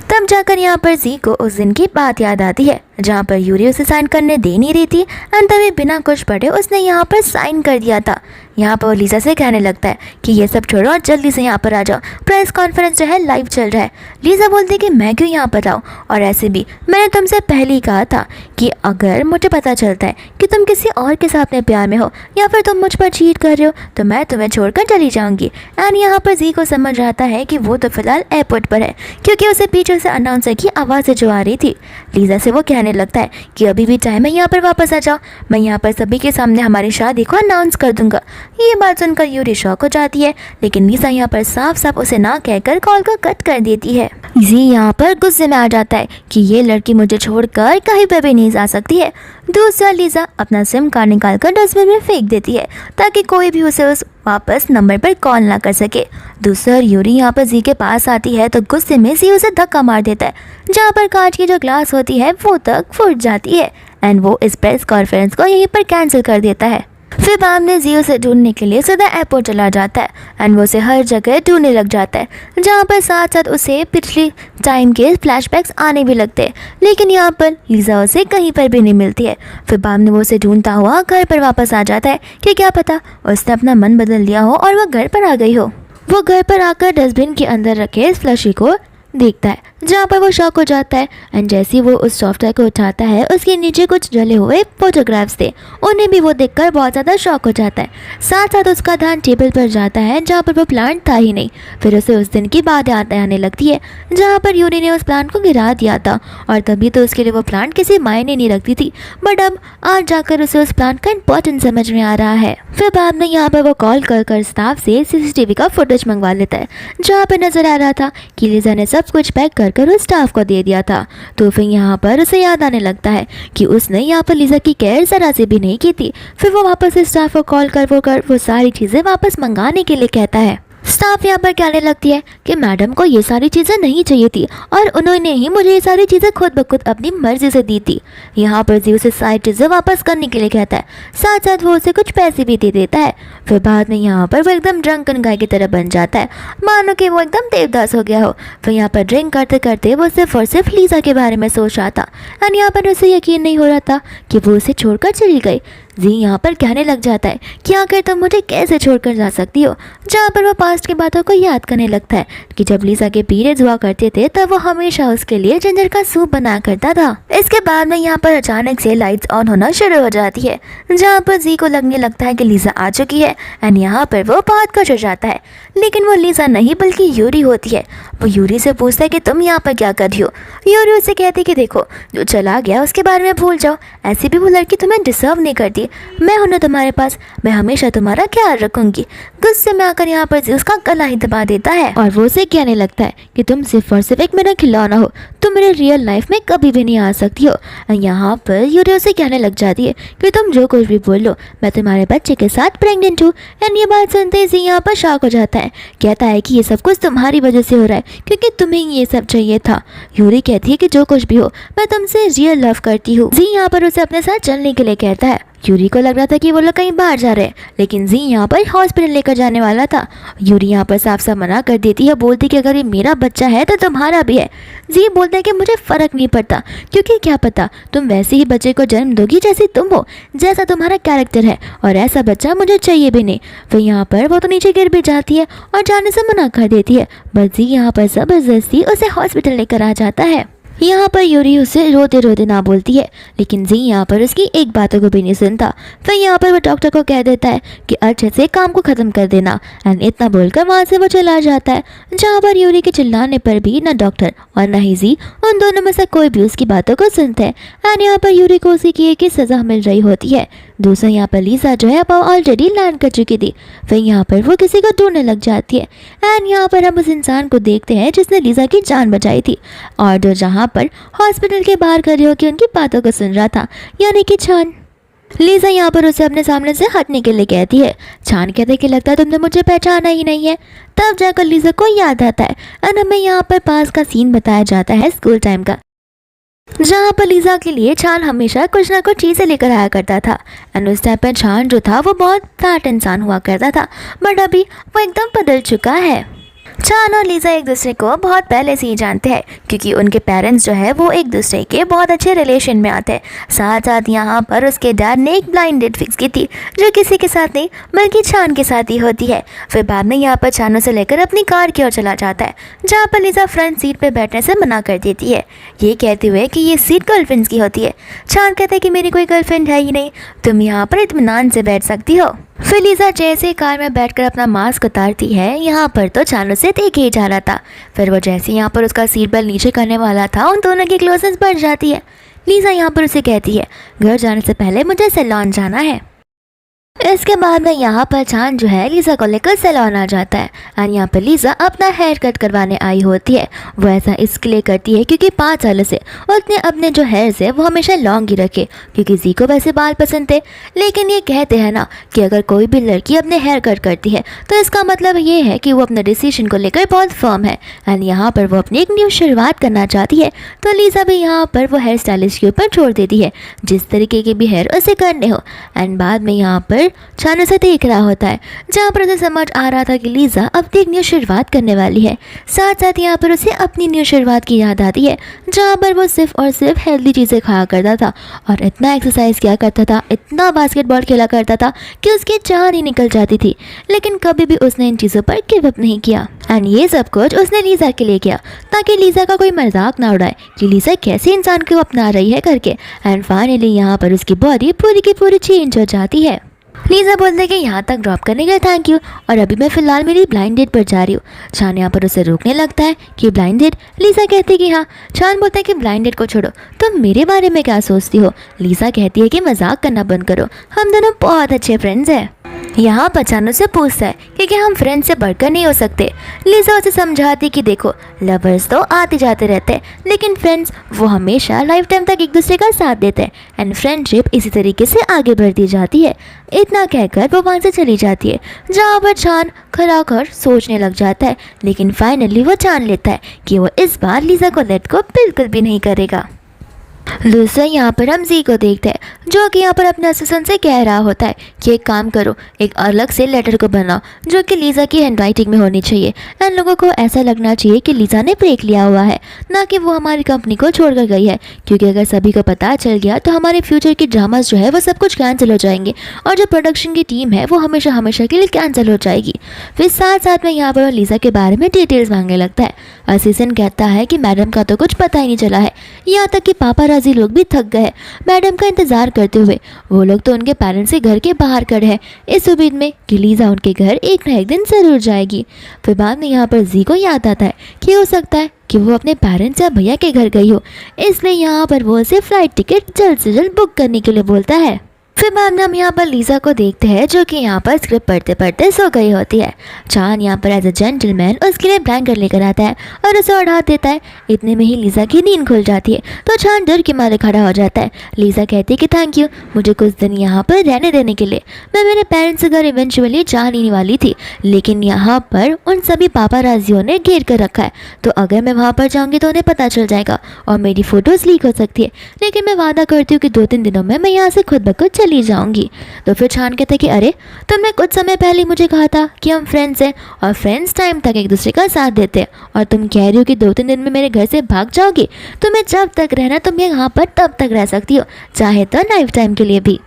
तब जाकर यहाँ पर जी को उस दिन की बात याद आती है जहाँ पर यूरी उसे साइन करने दे नहीं रही थी एंड तभी बिना कुछ पढ़े उसने यहाँ पर साइन कर दिया था। यहाँ पर लीजा से कहने लगता है कि ये सब छोड़ो और जल्दी से यहाँ पर आ जाओ, प्रेस कॉन्फ्रेंस जो है लाइव चल रहा है। लीजा बोलती कि मैं क्यों यहाँ पर आऊँ, और ऐसे भी मैंने तुमसे पहले ही कहा था कि अगर मुझे पता चलता है कि तुम किसी और के साथ में प्यार में हो या फिर तुम मुझ पर चीट कर रहे हो तो मैं तुम्हें छोड़कर चली जाऊँगी। एंड यहाँ पर जी को समझ आता है कि वो तो फिलहाल एयरपोर्ट पर है क्योंकि उसे पीछे से अनाउंसर की आवाज़ें जो आ रही थी। लीजा से वो कहने लगता है कि अभी भी टाइम है यहाँ पर वापस आ जाओ, मैं यहाँ पर सभी के सामने हमारी शादी को अनाउंस कर दूंगा। ये बात सुनकर यूरी शॉक हो जाती है, लेकिन लीजा यहाँ पर साफ साफ उसे ना कहकर कॉल को कट कर देती है। जी यहाँ पर गुस्से में आ जाता है कि ये लड़की मुझे छोड़कर कहीं पर भी नहीं जा सकती है। दूसरा लीजा अपना सिम कार्ड निकाल कर डस्टबिन में फेंक देती है ताकि कोई भी उसे उस वापस नंबर पर कॉल ना कर सके। दूसरा यूरी यहाँ पर जी के पास आती है तो गुस्से में जी उसे धक्का मार देता है जहाँ पर कांच की जो ग्लास होती है वो तक फूट जाती है एंड वो इस प्रेस कॉन्फ्रेंस को यहीं पर कैंसिल कर देता है। फिर बाद में जी उसे ढूंढने के लिए सीधा एयरपोर्ट चला जाता है एंड वो उसे हर जगह ढूंढने लग जाता है जहाँ पर साथ साथ उसे पिछली टाइम के फ्लैशबैक्स आने भी लगते हैं, लेकिन यहाँ पर लीजा उसे कहीं पर भी नहीं मिलती है। फिर बाद में वो उसे ढूंढता हुआ घर पर वापस आ जाता है कि क्या पता उसने अपना मन बदल लिया हो और वह घर पर आ गई हो। वो घर पर आकर डस्टबिन के अंदर रखे इस फ्लशी को देखता है जहाँ पर वो शॉक हो जाता है एंड जैसे ही वो उस सॉफ्टवेयर को उठाता है उसके नीचे कुछ जले हुए फोटोग्राफ्स थे। उन्हें भी वो देखकर बहुत ज़्यादा शॉक हो जाता है। साथ साथ उसका ध्यान टेबल पर जाता है जहाँ पर वो प्लांट था ही नहीं। फिर उसे उस दिन की बात याद आने लगती है जहाँ पर यूरी ने उस प्लांट को गिरा दिया था और तभी तो उसके लिए वो प्लांट किसी मायने नहीं रखती थी, बट अब आज जाकर उसे उस प्लांट का इंपॉर्टेंस समझ में आ रहा है। फिर बाद में यहाँ पर वो कॉल कर स्टाफ से सीसीटीवी का फुटेज मंगवा लेता है जहाँ पर नजर आ रहा था कि लिजा ने सब कुछ पैक कर उस स्टाफ को दे दिया था। तो फिर यहाँ पर उसे याद आने लगता है कि उसने यहाँ पर लिजा की केयर जरा से भी नहीं की थी। फिर वो वापस स्टाफ को कॉल कर वो सारी चीज़ें वापस मंगाने के लिए कहता है। स्टाफ यहाँ पर कहने लगती है कि मैडम को ये सारी चीज़ें नहीं चाहिए थी और उन्होंने ही मुझे ये सारी चीज़ें खुद ब खुद अपनी मर्जी से दी थी। यहाँ पर जी उसे सारी चीज़ें वापस करने के लिए कहता है, साथ साथ वो उसे कुछ पैसे भी दे देता है। फिर बाद में यहाँ पर वो एकदम ड्रंकन गाय की तरह बन जाता है, मानो कि वो एकदम देवदास हो गया हो। फिर यहाँ पर ड्रिंक करते करते वो सिर्फ और सिर्फ लीजा के बारे में सोच रहा था एंड यहाँ पर उसे यकीन नहीं हो रहा था कि वो उसे छोड़कर चली गई। जी यहाँ पर कहने लग जाता है कि आखिर तुम मुझे कैसे छोड़कर जा सकती हो। जहाँ पर वो पास्ट की बातों को याद करने लगता है कि जब लीजा के पीरियड्स हुआ करते थे तब वो हमेशा उसके लिए जिंजर का सूप बनाया करता था। इसके बाद में यहाँ पर अचानक से लाइट्स ऑन होना शुरू हो जाती है जहाँ पर जी को लगने लगता है कि लीजा आ चुकी है एंड यहाँ पर वो बहुत खुश हो जाता है। लेकिन वो लीजा नहीं बल्कि यूरी होती है। वो यूरी से पूछता है कि तुम यहाँ पर क्या कर रही हो। यूरी उससे कहती है कि देखो जो चला गया उसके बारे में भूल जाओ, ऐसी भी वो लड़की तुम्हें डिजर्व नहीं करती। मैं हूं ना तुम्हारे पास, मैं हमेशा तुम्हारा ख्याल रखूंगी। गुस्से में आकर यहाँ पर उसका गला ही दबा देता है और वो उसे कहने लगता है कि तुम सिर्फ और सिर्फ एक मेरा खिलौना हो, तुम मेरे रियल लाइफ में कभी भी नहीं आ सकती हो। यहाँ पर यूरी उसे कहने लग जाती है कि तुम जो कुछ भी बोल लो, मैं तुम्हारे बच्चे के साथ प्रेग्नेंट हूँ। एंड ये बात सुनते ही यहाँ पर शॉक हो जाता है, कहता है कि ये सब कुछ तुम्हारी वजह से हो रहा है क्योंकि तुम्हें ये सब चाहिए था। यूरी कहती है कि जो कुछ भी हो मैं तुमसे रियल लव करती हूँ। जी यहाँ पर उसे अपने साथ चलने के लिए कहता है। यूरी को लग रहा था कि वो लोग कहीं बाहर जा रहे हैं, लेकिन जी यहाँ पर हॉस्पिटल लेकर जाने वाला था। यूरी यहाँ पर साफ साफ मना कर देती है, बोलती कि अगर ये मेरा बच्चा है तो तुम्हारा भी है। जी बोलता है कि मुझे फ़र्क नहीं पड़ता क्योंकि क्या पता तुम वैसे ही बच्चे को जन्म दोगी जैसे तुम हो, जैसा तुम्हारा कैरेक्टर है, और ऐसा बच्चा मुझे चाहिए भी नहीं। फिर यहाँ पर वो तो नीचे गिर भी जाती है और जाने से मना कर देती है, बस जी यहाँ पर ज़बरदस्ती उसे हॉस्पिटल लेकर आ जाता है। यहाँ पर यूरी उसे रोते रोते ना बोलती है, लेकिन जी यहाँ पर उसकी एक बातों को भी नहीं सुनता। फिर यहाँ पर वो डॉक्टर को कह देता है कि अच्छे से काम को ख़त्म कर देना एंड इतना बोलकर वहाँ से वो चला जाता है। जहाँ पर यूरी के चिल्लाने पर भी ना डॉक्टर और ना ही जी उन दोनों में से कोई भी उसकी बातों को सुनते हैं एंड यहाँ पर यूरी को उसी की एक ही सज़ा मिल रही होती है। दूसरा यहाँ पर लीजा जो है अब ऑलरेडी लैंड कर चुकी थी। फिर यहाँ पर वो किसी को ढूंढने लग जाती है एंड यहाँ पर हम उस इंसान को देखते हैं जिसने लीजा की जान बचाई थी और जो जहाँ पर हॉस्पिटल के बाहर खड़े होकर उनकी बातों को सुन रहा था, यानी कि छान। लीजा यहाँ पर उसे अपने सामने से हटने के लिए कहती है। छान कहते कि लगता है तुमने मुझे पहचाना ही नहीं है। तब जाकर लीजा को याद आता है और हमें यहाँ पर पास का सीन बताया जाता है स्कूल टाइम का, जहाँ पर लीजा के लिए छान हमेशा कुछ ना कुछ चीज़ें लेकर आया करता था एंड उस टाइम पर छान जो था वो बहुत फैट इंसान हुआ करता था, बट अभी वो एकदम बदल चुका है। छान और लीजा एक दूसरे को बहुत पहले से ही जानते हैं क्योंकि उनके पेरेंट्स जो है वो एक दूसरे के बहुत अच्छे रिलेशन में आते हैं। साथ साथ यहाँ पर उसके डैड ने एक ब्लाइंड डेट फिक्स की थी जो किसी के साथ नहीं बल्कि छान के साथ ही होती है। फिर बाद में यहाँ पर छान उसे लेकर अपनी कार की ओर चला जाता है जहाँ पर लीजा फ्रंट सीट पर बैठने से मना कर देती है, ये कहते हुए कि ये सीट गर्लफ्रेंड्स की होती है। छान कहता है कि मेरी कोई गर्लफ्रेंड है ही नहीं, तुम यहाँ पर इत्मीनान से बैठ सकती हो। फिर लीजा जैसे कार में बैठकर अपना मास्क उतारती है, यहाँ पर तो छान उसे देखे ही जा रहा था। फिर वो जैसे यहाँ पर उसका सीट बेल्ट नीचे करने वाला था उन दोनों की क्लोजनेस बढ़ जाती है। लीजा यहाँ पर उसे कहती है घर जाने से पहले मुझे सैलून जाना है। इसके बाद में यहाँ पर छान जो है लीजा को लेकर सैलून आ जाता है और यहाँ पर लीजा अपना हेयर कट करवाने आई होती है। वो ऐसा इसके लिए करती है क्योंकि 5 सालों से उसने अपने जो हेयर है वो हमेशा लॉन्ग ही रखे क्योंकि जी को वैसे बाल पसंद थे। लेकिन ये कहते हैं ना कि अगर कोई भी लड़की अपने हेयर कट करती है तो इसका मतलब ये है कि वो अपने डिसीजन को लेकर बहुत फर्म है एंड यहाँ पर वो अपनी एक न्यू शुरुआत करना चाहती है। तो लीजा भी यहाँ पर वो हेयर स्टाइलिस्ट के ऊपर छोड़ देती है जिस तरीके के भी हेयर उसे करने हो एंड बाद में यहाँ पर पर छान उसे देख रहा होता है, जहाँ पर उसे समझ आ रहा था कि लीज़ा अपनी एक न्यू शुरुआत करने वाली है। साथ साथ यहाँ पर उसे अपनी न्यू शुरुआत की याद आती है, जहाँ पर वो सिर्फ और सिर्फ हेल्दी चीज़ें खाया करता था और इतना एक्सरसाइज किया करता था, इतना बास्केटबॉल खेला करता था कि उसकी जान ही निकल जाती थी। लेकिन कभी भी उसने इन चीज़ों पर गिव अप नहीं किया एंड ये सब कुछ उसने लीज़ा के लिए किया, ताकि लीज़ा का कोई मजाक ना उड़ाए कि लीज़ा कैसे इंसान को अपना रही है करके। एंड फाइनली यहाँ पर उसकी बॉडी पूरी की पूरी चेंज हो जाती है। लीज़ा बोलते कि यहाँ तक ड्रॉप करने के लिए थैंक यू, और अभी मैं फ़िलहाल मेरी ब्लाइंड डेट पर जा रही हूँ। छान यहाँ पर उसे रोकने लगता है कि ब्लाइंड डेट? लीज़ा कहती है कि हाँ। छान बोलता है कि ब्लाइंड डेट को छोड़ो, तुम मेरे बारे में क्या सोचती हो? लीज़ा कहती है कि मजाक करना बंद करो, हम दोनों बहुत अच्छे फ्रेंड्स हैं। यहाँ पर छान उससे पूछता है कि क्या हम फ्रेंड्स से बढ़कर नहीं हो सकते? लीज़ा उसे समझाती कि देखो, लवर्स तो आते जाते रहते हैं, लेकिन फ्रेंड्स वो हमेशा लाइफ टाइम तक एक दूसरे का साथ देते हैं एंड फ्रेंडशिप इसी तरीके से आगे बढ़ती जाती है। इतना कहकर वो वहाँ से चली जाती है, जहाँ पर छान खड़ा होकर सोचने लग जाता है। लेकिन फाइनली वो जान लेता है कि वो इस बार लीज़ा को लेट को बिल्कुल भी नहीं करेगा। दूसरा यहाँ पर हम जी को देखते हैं, जो कि यहाँ पर अपने असिस्टेंट से कह रहा होता है कि एक काम करो, एक अलग से लेटर को बनाओ जो कि लीज़ा की हैंडराइटिंग में होनी चाहिए एंड लोगों को ऐसा लगना चाहिए कि लीज़ा ने ब्रेक लिया हुआ है, ना कि वो हमारी कंपनी को छोड़कर गई है। क्योंकि अगर सभी को पता चल गया तो हमारे फ्यूचर की ड्रामास जो है वो सब कुछ कैंसिल हो जाएंगे और जो प्रोडक्शन की टीम है वो हमेशा हमेशा के लिए कैंसिल हो जाएगी। फिर साथ साथ में यहाँ पर लीज़ा के बारे में डिटेल्स मांगने लगता है। असिस्टेंट कहता है कि मैडम का तो कुछ पता ही नहीं चला है, यहाँ तक कि पापाराजी लोग भी थक गए मैडम का इंतजार करते हुए। वो लोग तो उनके पेरेंट्स के घर के बाहर खड़े हैं, इस उम्मीद में कि लीज़ा उनके घर एक ना एक दिन जरूर जाएगी। फिर बाद में यहाँ पर जी को याद आता है कि हो सकता है कि वो अपने पेरेंट्स या भैया के घर गई हो, इसलिए यहाँ पर वो उसे फ्लाइट टिकट जल्द से जल्द बुक करने के लिए बोलता है। फिर बाद में हम यहाँ पर लीज़ा को देखते हैं, जो कि यहाँ पर स्क्रिप्ट पढ़ते पढ़ते सो गई होती है। चान यहाँ पर एज अ जेंटलमैन उसके लिए ब्लैंकेट लेकर आता है और उसे उड़ा देता है। इतने में ही लीज़ा की नींद खुल जाती है, तो चान डर के मारे खड़ा हो जाता है। लीज़ा कहती है कि थैंक यू मुझे कुछ दिन यहाँ पर रहने देने के लिए, मैं मेरे पेरेंट्स के घर इवेंचुअली जाने वाली थी, लेकिन यहाँ पर उन सभी पापाराजियों ने घेर कर रखा है, तो अगर मैं वहाँ पर जाऊँगी तो उन्हें पता चल जाएगा और मेरी फ़ोटोज़ लीक हो सकती है। लेकिन मैं वादा करती हूँ कि 2-3 दिनों में मैं यहाँ से खुद ब खुद चली जाऊंगी। तो फिर छान कहते कि अरे तुमने कुछ समय पहले मुझे कहा था कि हम फ्रेंड्स हैं और फ्रेंड्स टाइम तक एक दूसरे का साथ देते हैं, और तुम कह रही हो कि 2-3 दिन में मेरे घर से भाग जाओगी। तुम्हें जब तक रहना तुम यहाँ पर तब तक रह सकती हो, चाहे तो लाइफ टाइम के लिए भी।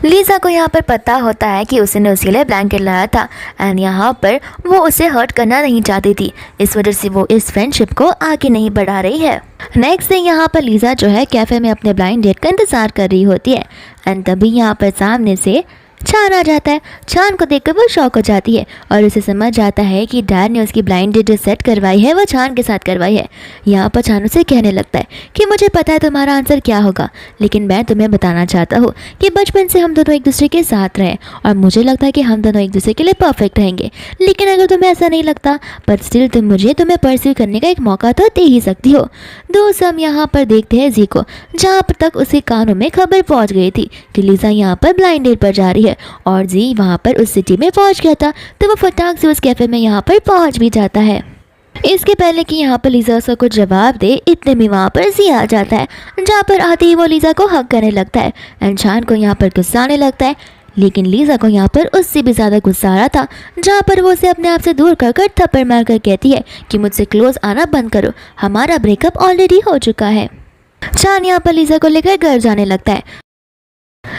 लीज़ा को यहाँ पर पता होता है कि उसने उसके लिए ब्लैंकेट लाया था एंड यहाँ पर वो उसे हर्ट करना नहीं चाहती थी, इस वजह से वो इस फ्रेंडशिप को आगे नहीं बढ़ा रही है। नेक्स्ट डे यहाँ पर लीज़ा जो है कैफ़े में अपने ब्लाइंड डेट का इंतज़ार कर रही होती है एंड तभी यहाँ पर सामने से छान आ जाता है। छान को देखकर वो शॉक हो जाती है और उसे समझ जाता है कि डैड ने उसकी ब्लाइंड डेट जो सेट करवाई है वो छान के साथ करवाई है। यहाँ पर छान उसे कहने लगता है कि मुझे पता है तुम्हारा आंसर क्या होगा, लेकिन मैं तुम्हें बताना चाहता हूँ कि बचपन से हम दोनों एक दूसरे के साथ रहे और मुझे लगता है कि हम दोनों एक दूसरे के लिए परफेक्ट रहेंगे। लेकिन अगर तुम्हें ऐसा नहीं लगता, बट स्टिल तुम मुझे तुम्हें परस्यू करने का एक मौका तो दे ही सकती हो। दोस्त हम यहाँ पर देखते हैं जी को, जहाँ पर तक उसके कानों में खबर पहुँच गई थी कि लीज़ा यहाँ पर ब्लाइंड डेट पर जा रही है और जी वहाँ पर उस सिटी में पहुँच गया था, तो वो फटाक से उस कैफ़े में यहाँ पर पहुँच भी जाता है। इसके पहले कि यहाँ पर लीज़ा उसको कुछ जवाब दे, इतने में वहाँ पर जी आ जाता है, जहाँ पर आते ही वो लीज़ा को हक करने लगता है एंड छान को यहाँ पर गुस्सा आने लगता है। लेकिन लीज़ा को यहाँ पर उससे भी ज़्यादा गुस्सा आ रहा था, जहाँ पर वो उसे अपने आप से दूर कर कर थप्पड़ मार कर कहती है कि मुझसे क्लोज आना बंद करो, हमारा ब्रेकअप ऑलरेडी हो चुका है। छान यहाँ पर लीज़ा को लेकर घर जाने लगता है,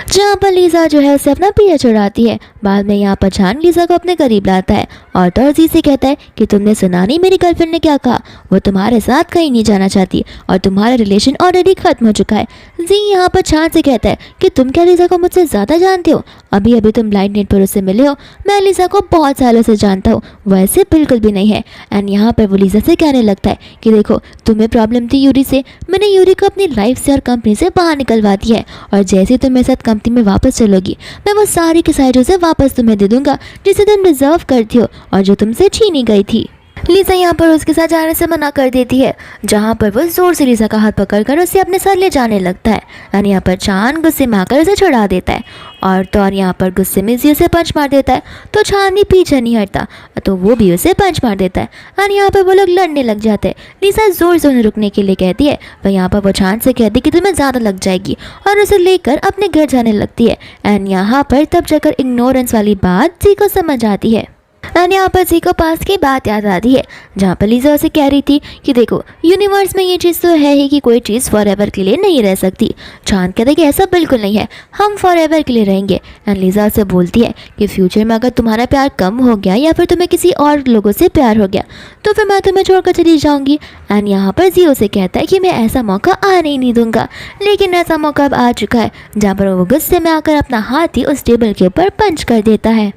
जहाँ पर लीज़ा जो है उसे अपना पीछा छुड़ाती है। बाद में यहाँ पर छान लीज़ा को अपने करीब लाता है और जी से कहता है कि तुमने सुना नहीं मेरी गर्लफ्रेंड ने क्या कहा, वो तुम्हारे साथ कहीं नहीं जाना चाहती और तुम्हारा रिलेशन ऑलरेडी खत्म हो चुका है। जी यहाँ पर छान से कहता है कि तुम क्या लीज़ा को मुझसे ज़्यादा जानते हो, अभी अभी तुम ब्लाइंड डेट पर उससे मिले हो, मैं लीज़ा को बहुत सालों से जानता हूँ, वैसे बिल्कुल भी नहीं है। एंड यहाँ पर वो लीज़ा से कहने लगता है कि देखो तुम्हें प्रॉब्लम थी यूरी से, मैंने यूरी को अपनी लाइफ से और कंपनी से बाहर निकलवा दी है और जैसे तुम मेरे साथ कंपनी में वापस चलोगी मैं वो सारी की सारी चीज़ें वापस तुम्हें दे दूंगा जिसे तुम डिजर्व करती हो और जो तुमसे छीनी गई थी। लीजा यहाँ पर उसके साथ जाने से मना कर देती है, जहाँ पर वो जोर से लीजा का हाथ पकड़कर उसे अपने साथ ले जाने लगता है। और यहाँ पर चांद गुस्से में आकर उसे छुड़ा देता है और तो और यहाँ पर गुस्से में जी उसे पंच मार देता है। तो चांद भी पीछे नहीं हटता, तो वो भी उसे पंच मार देता है और यहाँ पर वो लोग लड़ने लग जाते हैं। लीजा जोर से उन्हें रुकने के लिए कहती है, पर यहाँ पर वो चांद से कहती है कि तुम्हें ज़्यादा लग जाएगी और उसे लेकर अपने घर जाने लगती है। एंड यहाँ पर तब जाकर इग्नोरेंस वाली बात जी को समझ आती है। एंड यहाँ पर जी को पास की बात याद आती है, जहाँ पर लीजा उसे कह रही थी कि देखो यूनिवर्स में ये चीज़ तो है ही कि कोई चीज़ फॉर एवर के लिए नहीं रह सकती। चांद कहता है कि ऐसा बिल्कुल नहीं है, हम फॉर एवर के लिए रहेंगे। एंड लीजा उसे बोलती है कि फ्यूचर में अगर तुम्हारा प्यार कम हो गया या फिर तुम्हें किसी और लोगों से प्यार हो गया तो फिर मैं तुम्हें छोड़कर चली जाऊँगी। एंड यहाँ पर जी उसे कहता है कि मैं ऐसा मौका आने ही नहीं दूंगा, लेकिन ऐसा मौका अब आ चुका है, जहाँ पर वो गुस्से में आकर अपना हाथ ही उस टेबल के ऊपर पंच कर देता है।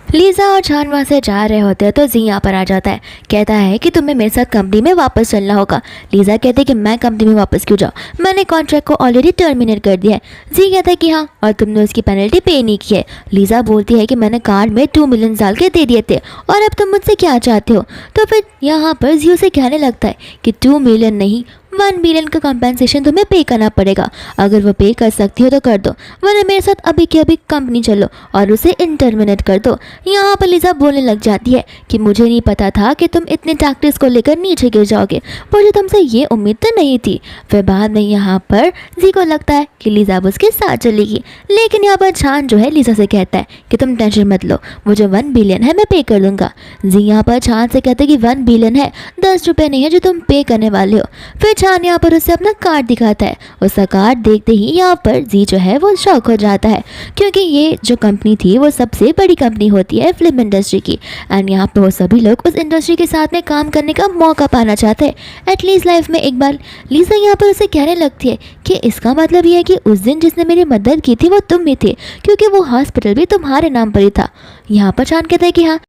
लीजा और चांद वहाँ से जा रहे होते हैं तो जी यहाँ पर आ जाता है, कहता है कि तुम्हें मेरे साथ कंपनी में वापस चलना होगा। लीजा कहते हैं कि मैं कंपनी में वापस क्यों जाऊँ, मैंने कॉन्ट्रैक्ट को ऑलरेडी टर्मिनेट कर दिया है। जी कहता है कि हाँ, और तुमने उसकी पेनल्टी पे नहीं की है। लीजा बोलती है कि मैंने कार्ड में 2 मिलियन डाल के दे दिए थे और अब तुम मुझसे क्या चाहते हो। तो फिर यहाँ पर जी उसे कहने लगता है कि 2 मिलियन नहीं, 1 बिलियन का कंपेंसेशन तुम्हें पे करना पड़ेगा। अगर वो पे कर सकती हो तो कर दो, वरना मेरे साथ अभी के अभी कंपनी चलो और उसे इंटरमिनेट कर दो। यहाँ पर लीजा बोलने लग जाती है कि मुझे नहीं पता था कि तुम इतने टैक्टिस को लेकर नीचे गिर जाओगे, मुझे तुमसे ये उम्मीद तो नहीं थी। फिर बाद में यहाँ पर जी को लगता है कि लीजा उसके साथ चलेगी, लेकिन यहाँ पर चांद जो है लीजा से कहता है कि तुम टेंशन मत लो, मुझे 1 बिलियन है, मैं पे कर दूंगा। जी यहाँ पर चांद से कहते हैं कि 1 बिलियन है, 10 रुपये नहीं है जो तुम पे करने वाले हो। फिर चांद यहाँ पर उसे अपना कार्ड दिखाता है। उसका कार्ड देखते ही यहाँ पर जी जो है वो शॉक हो जाता है, क्योंकि ये जो कंपनी थी वो सबसे बड़ी कंपनी होती है फिल्म इंडस्ट्री की। एंड यहाँ पर वो सभी लोग उस इंडस्ट्री के साथ में काम करने का मौका पाना चाहते हैं एटलीस्ट लाइफ में एक बार। लीजा यहाँ पर उसे कहने लगती है कि इसका मतलब ये है कि उस दिन जिसने मेरी मदद की थी वो तुम ही थे, क्योंकि वो हॉस्पिटल भी तुम्हारे नाम पर ही था। यहाँ पर चांद कहता है कि हाँ,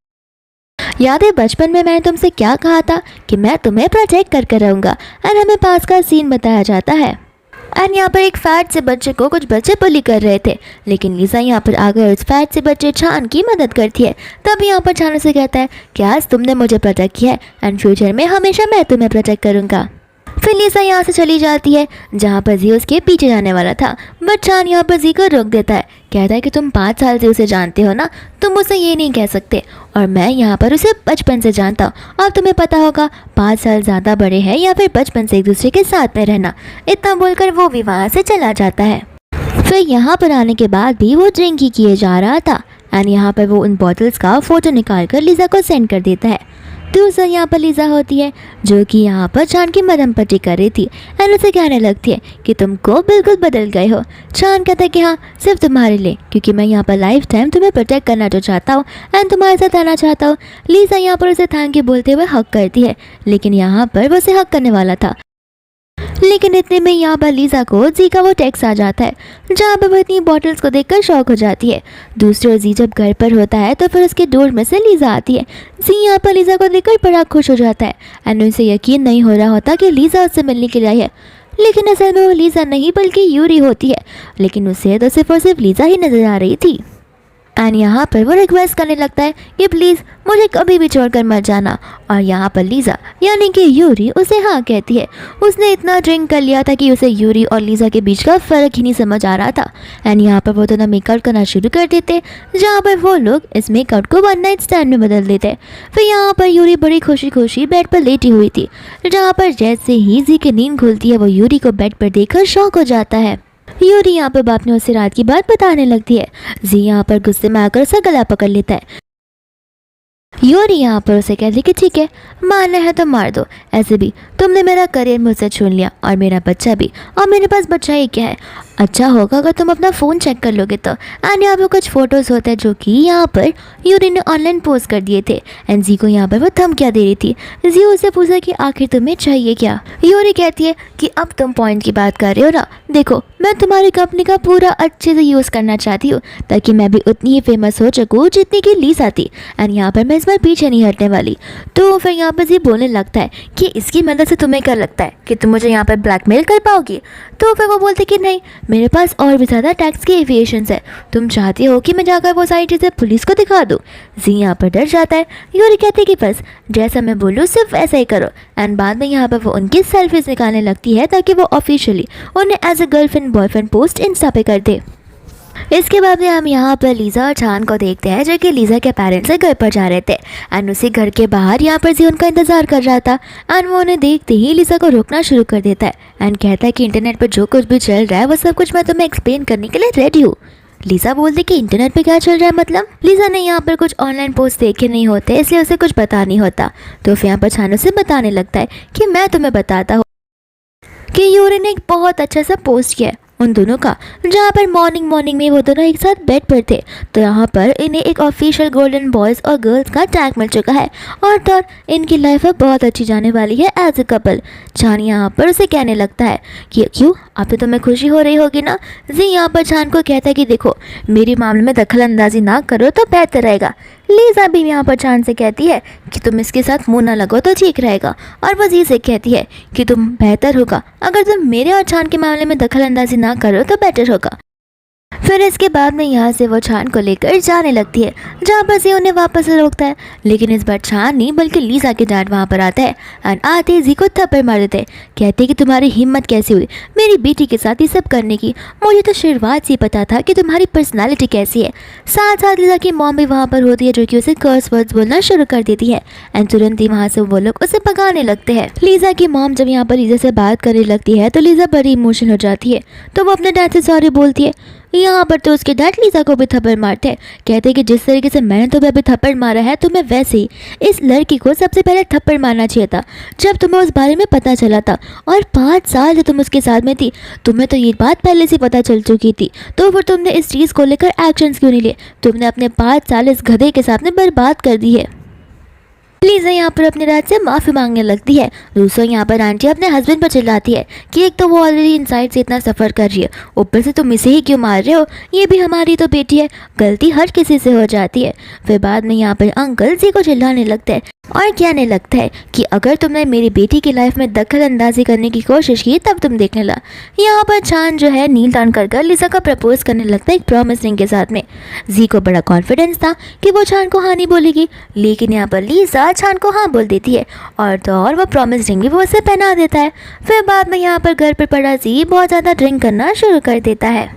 याद है बचपन में मैंने तुमसे क्या कहा था कि मैं तुम्हें प्रोटेक्ट करके रहूँगा। एंड हमें पास का सीन बताया जाता है। एंड यहाँ पर एक फैट से बच्चे को कुछ बच्चे बुली कर रहे थे, लेकिन लीजा यहाँ पर आकर उस फैट से बच्चे चांद की मदद करती है। तब यहाँ पर चांद से कहता है कि आज तुमने मुझे प्रोटेक्ट किया है एंड फ्यूचर में हमेशा मैं तुम्हें प्रोटेक्ट करूँगा। फिर लीजा यहाँ से चली जाती है, जहाँ पर जी उसके पीछे जाने वाला था, बट चांद यहाँ पर जी को रोक देता है। कहता है कि तुम 5 साल से उसे जानते हो ना, तुम उसे ये नहीं कह सकते, और मैं यहाँ पर उसे बचपन से जानता हूँ। अब तुम्हें पता होगा 5 साल ज़्यादा बड़े हैं या फिर बचपन से एक दूसरे के साथ में रहना। इतना बोलकर वो भी वहाँ से चला जाता है। फिर यहाँ पर आने के बाद भी वो ड्रिंक ही किए जा रहा था एंड यहाँ पर वो उन बॉटल्स का फ़ोटो निकाल कर लीजा को सेंड कर देता है। दूसरा यहाँ पर लीजा होती है जो कि यहाँ पर चांद की मरहम पट्टी कर रही थी एंड उसे कहने लगती है कि तुमको बिल्कुल बदल गए हो। चांद कहता है कि हाँ, सिर्फ तुम्हारे लिए, क्योंकि मैं यहाँ पर लाइफ टाइम तुम्हें प्रोटेक्ट करना जो चाहता हूँ एंड तुम्हारे साथ रहना चाहता हूँ। लीजा यहाँ पर उसे थैंक यू बोलते हुए हक करती है, लेकिन यहाँ पर वो उसे हक करने वाला था, लेकिन इतने में यहाँ पर लीजा को जी का वो टेक्स्ट आ जाता है, जहाँ पर वो इतनी बॉटल्स को देखकर शॉक हो जाती है। दूसरी ओर जी जब घर पर होता है तो फिर उसके डोर में से लीजा आती है। जी यहाँ पर लीजा को देखकर बड़ा खुश हो जाता है एंड उसे यकीन नहीं हो रहा होता कि लीजा उससे मिलने के लिए आई है, लेकिन असल में वो लीजा नहीं बल्कि यूरी होती है, लेकिन उसे तो सिर्फ और सिर्फ लीजा ही नजर आ रही थी। एंड यहाँ पर वो रिक्वेस्ट करने लगता है कि प्लीज़ मुझे कभी भी छोड़कर मत जाना, और यहाँ पर लीजा यानी कि यूरी उसे हाँ कहती है। उसने इतना ड्रिंक कर लिया था कि उसे यूरी और लीजा के बीच का फ़र्क ही नहीं समझ आ रहा था। एंड यहाँ पर वो दोनों मेकआउट करना शुरू कर देते, जहाँ पर वो लोग इस मेकआउट को 1 नाइट स्टैंड में बदल देते। फिर यहाँ पर यूरी बड़ी खुशी खुशी बेड पर लेटी हुई थी, जहाँ पर जैसे ही जी की नींद खुलती है वो यूरी को बेड पर देखकर शॉक हो जाता है। यूरी यहाँ पर बाप ने उसे रात की बात बताने लगती है। जी यहाँ पर गुस्से में आकर उसका गला पकड़ लेता है। यूरी यहाँ पर उसे कहती कि ठीक है, मारना है तो मार दो, ऐसे भी तुमने मेरा करियर मुझसे छीन लिया और मेरा बच्चा भी, और मेरे पास बच्चा ही क्या है, अच्छा होगा अगर तुम अपना फ़ोन चेक कर लोगे तो। एंड यहाँ पर कुछ फ़ोटोज़ होते हैं जो कि यहाँ पर यूरी ने ऑनलाइन पोस्ट कर दिए थे एंड जी को यहाँ पर वो धमकियाँ दे रही थी। जी उससे पूछा कि आखिर तुम्हें चाहिए क्या। यूरी कहती है कि अब तुम पॉइंट की बात कर रहे हो ना, देखो मैं तुम्हारी कंपनी का पूरा अच्छे से यूज़ करना चाहती हूँ ताकि मैं भी उतनी ही फेमस हो सकूँ जितनी की लीजा थी, एंड यहाँ पर मैं इस बार पीछे नहीं हटने वाली। तो फिर यहाँ पर जी बोलने लगता है कि इसकी मदद से तुम्हें क्या लगता है कि तुम मुझे यहाँ पर ब्लैकमेल कर पाओगी। तो फिर वो बोलते कि नहीं, मेरे पास और भी ज़्यादा टैक्स के एविएशंस है, तुम चाहती हो कि मैं जाकर वो सारी चीज़ें पुलिस को दिखा दूँ? जी यहाँ पर डर जाता है। यूरी कहती है कि बस जैसा मैं बोलूँ सिर्फ वैसा ही करो। एंड बाद में यहाँ पर वो उनकी सेल्फीज निकालने लगती है ताकि वो ऑफिशियली उन्हें as a girlfriend boyfriend post insta पे कर दे। इसके बाद में हम यहाँ पर लीज़ा और चांद को देखते हैं जो कि लीज़ा के पेरेंट्स से घर पर जा रहे थे। एंड उसी घर के बाहर यहाँ पर जी उनका इंतज़ार कर रहा था। एंड वो उन्हें देखते ही लीज़ा को रोकना शुरू कर देता है एंड कहता है कि इंटरनेट पर जो कुछ भी चल रहा है वो सब कुछ मैं तुम्हें एक्सप्लेन करने के लिए रेडी हूँ। लीज़ा बोलती कि इंटरनेट पे क्या चल रहा है मतलब? लीज़ा ने यहाँ पर कुछ ऑनलाइन पोस्ट देखे नहीं होते इसलिए उसे कुछ पता नहीं होता। तो फिर यहाँ पर छानू से बताने लगता है कि मैं तुम्हें बताता हूँ कि यूरी ने एक बहुत अच्छा सा पोस्ट किया है उन दोनों का, जहाँ पर मॉर्निंग में वो दोनों एक साथ बेड पर थे। तो यहाँ पर इन्हें एक ऑफिशियल गोल्डन बॉयज़ और गर्ल्स का टैग मिल चुका है और तो इनकी लाइफ अब बहुत अच्छी जाने वाली है एज अ कपल। छान यहाँ पर उसे कहने लगता है कि क्यों, अब तो तुम्हें खुशी हो रही होगी ना? जी यहाँ पर छान को कहता है कि देखो मेरे मामले में दखल अंदाजी ना करो तो बेहतर रहेगा। लीज़ा भी यहाँ पर चांद से कहती है कि तुम इसके साथ मुंह ना लगो तो ठीक रहेगा। और वो जी से कहती है कि तुम बेहतर होगा अगर तुम मेरे और चांद के मामले में दखल अंदाजी ना करो तो बेटर होगा। फिर इसके बाद में यहाँ से वो छान को लेकर जाने लगती है, जहाँ पर जी उन्हें वापस से रोकता है। लेकिन इस बार छान नहीं बल्कि लीज़ा के डैड वहाँ पर आता है एंड आते ही जी को थप्पड़ मार देते हैं। कहते हैं कि तुम्हारी हिम्मत कैसी हुई मेरी बेटी के साथ ये सब करने की? मुझे तो शुरुआत से ही पता था कि तुम्हारी पर्सनैलिटी कैसी है। साथ साथ लीज़ा की मॉम भी वहाँ पर होती है जो कि उसे कर्स वर्ड्स बोलना शुरू कर देती है एंड तुरंत ही वहाँ से वो लोग उसे भगाने लगते हैं। लीज़ा की मॉम जब यहाँ पर लीज़ा से बात करने लगती है तो लीज़ा बड़ी इमोशनल हो जाती है। तो वो अपने डैड से सॉरी बोलती है। यहाँ पर तो उसके डैड लीज़ा को भी थप्पड़ मारते हैं। कहते हैं कि जिस तरीके से मैंने तुम्हें अभी थप्पड़ मारा है तुम्हें वैसे ही इस लड़की को सबसे पहले थप्पड़ मारना चाहिए था जब तुम्हें उस बारे में पता चला था। और 5 साल जो तुम उसके साथ में थी तुम्हें तो ये बात पहले से पता चल चुकी थी, तो फिर तुमने इस चीज़ को लेकर एक्शंस क्यों नहीं लिए? तुमने अपने 5 साल इस गधे के साथ में बर्बाद कर दी है। लीज़ा यहाँ पर अपने डैड से माफ़ी मांगने लगती है। दूसरों यहाँ पर आंटी अपने हस्बैंड पर चिल्लाती है कि एक तो वो ऑलरेडी इनसाइड से इतना सफ़र कर रही है, ऊपर से तुम इसे ही क्यों मार रहे हो? ये भी हमारी तो बेटी है, गलती हर किसी से हो जाती है। फिर बाद में यहाँ पर अंकल जी को चिल्लाने लगता है और कहने लगता है कि अगर तुमने मेरी बेटी की लाइफ में दखल अंदाजी करने की कोशिश की तब तुम देखने ला। यहाँ पर छान जो है नील डाउन कर लीज़ा को प्रपोज करने लगता है एक प्रॉमिस रिंग के साथ में। जी को बड़ा कॉन्फिडेंस था कि वो छान को हाँ नहीं बोलेगी, लेकिन यहाँ पर लीज़ा छान को हाँ बोल देती है और तो और वो प्रॉमिस रिंग भी वो उसे पहना देता है। फिर बाद में यहाँ पर घर पर पड़ा जी बहुत ज़्यादा ड्रिंक करना शुरू कर देता है।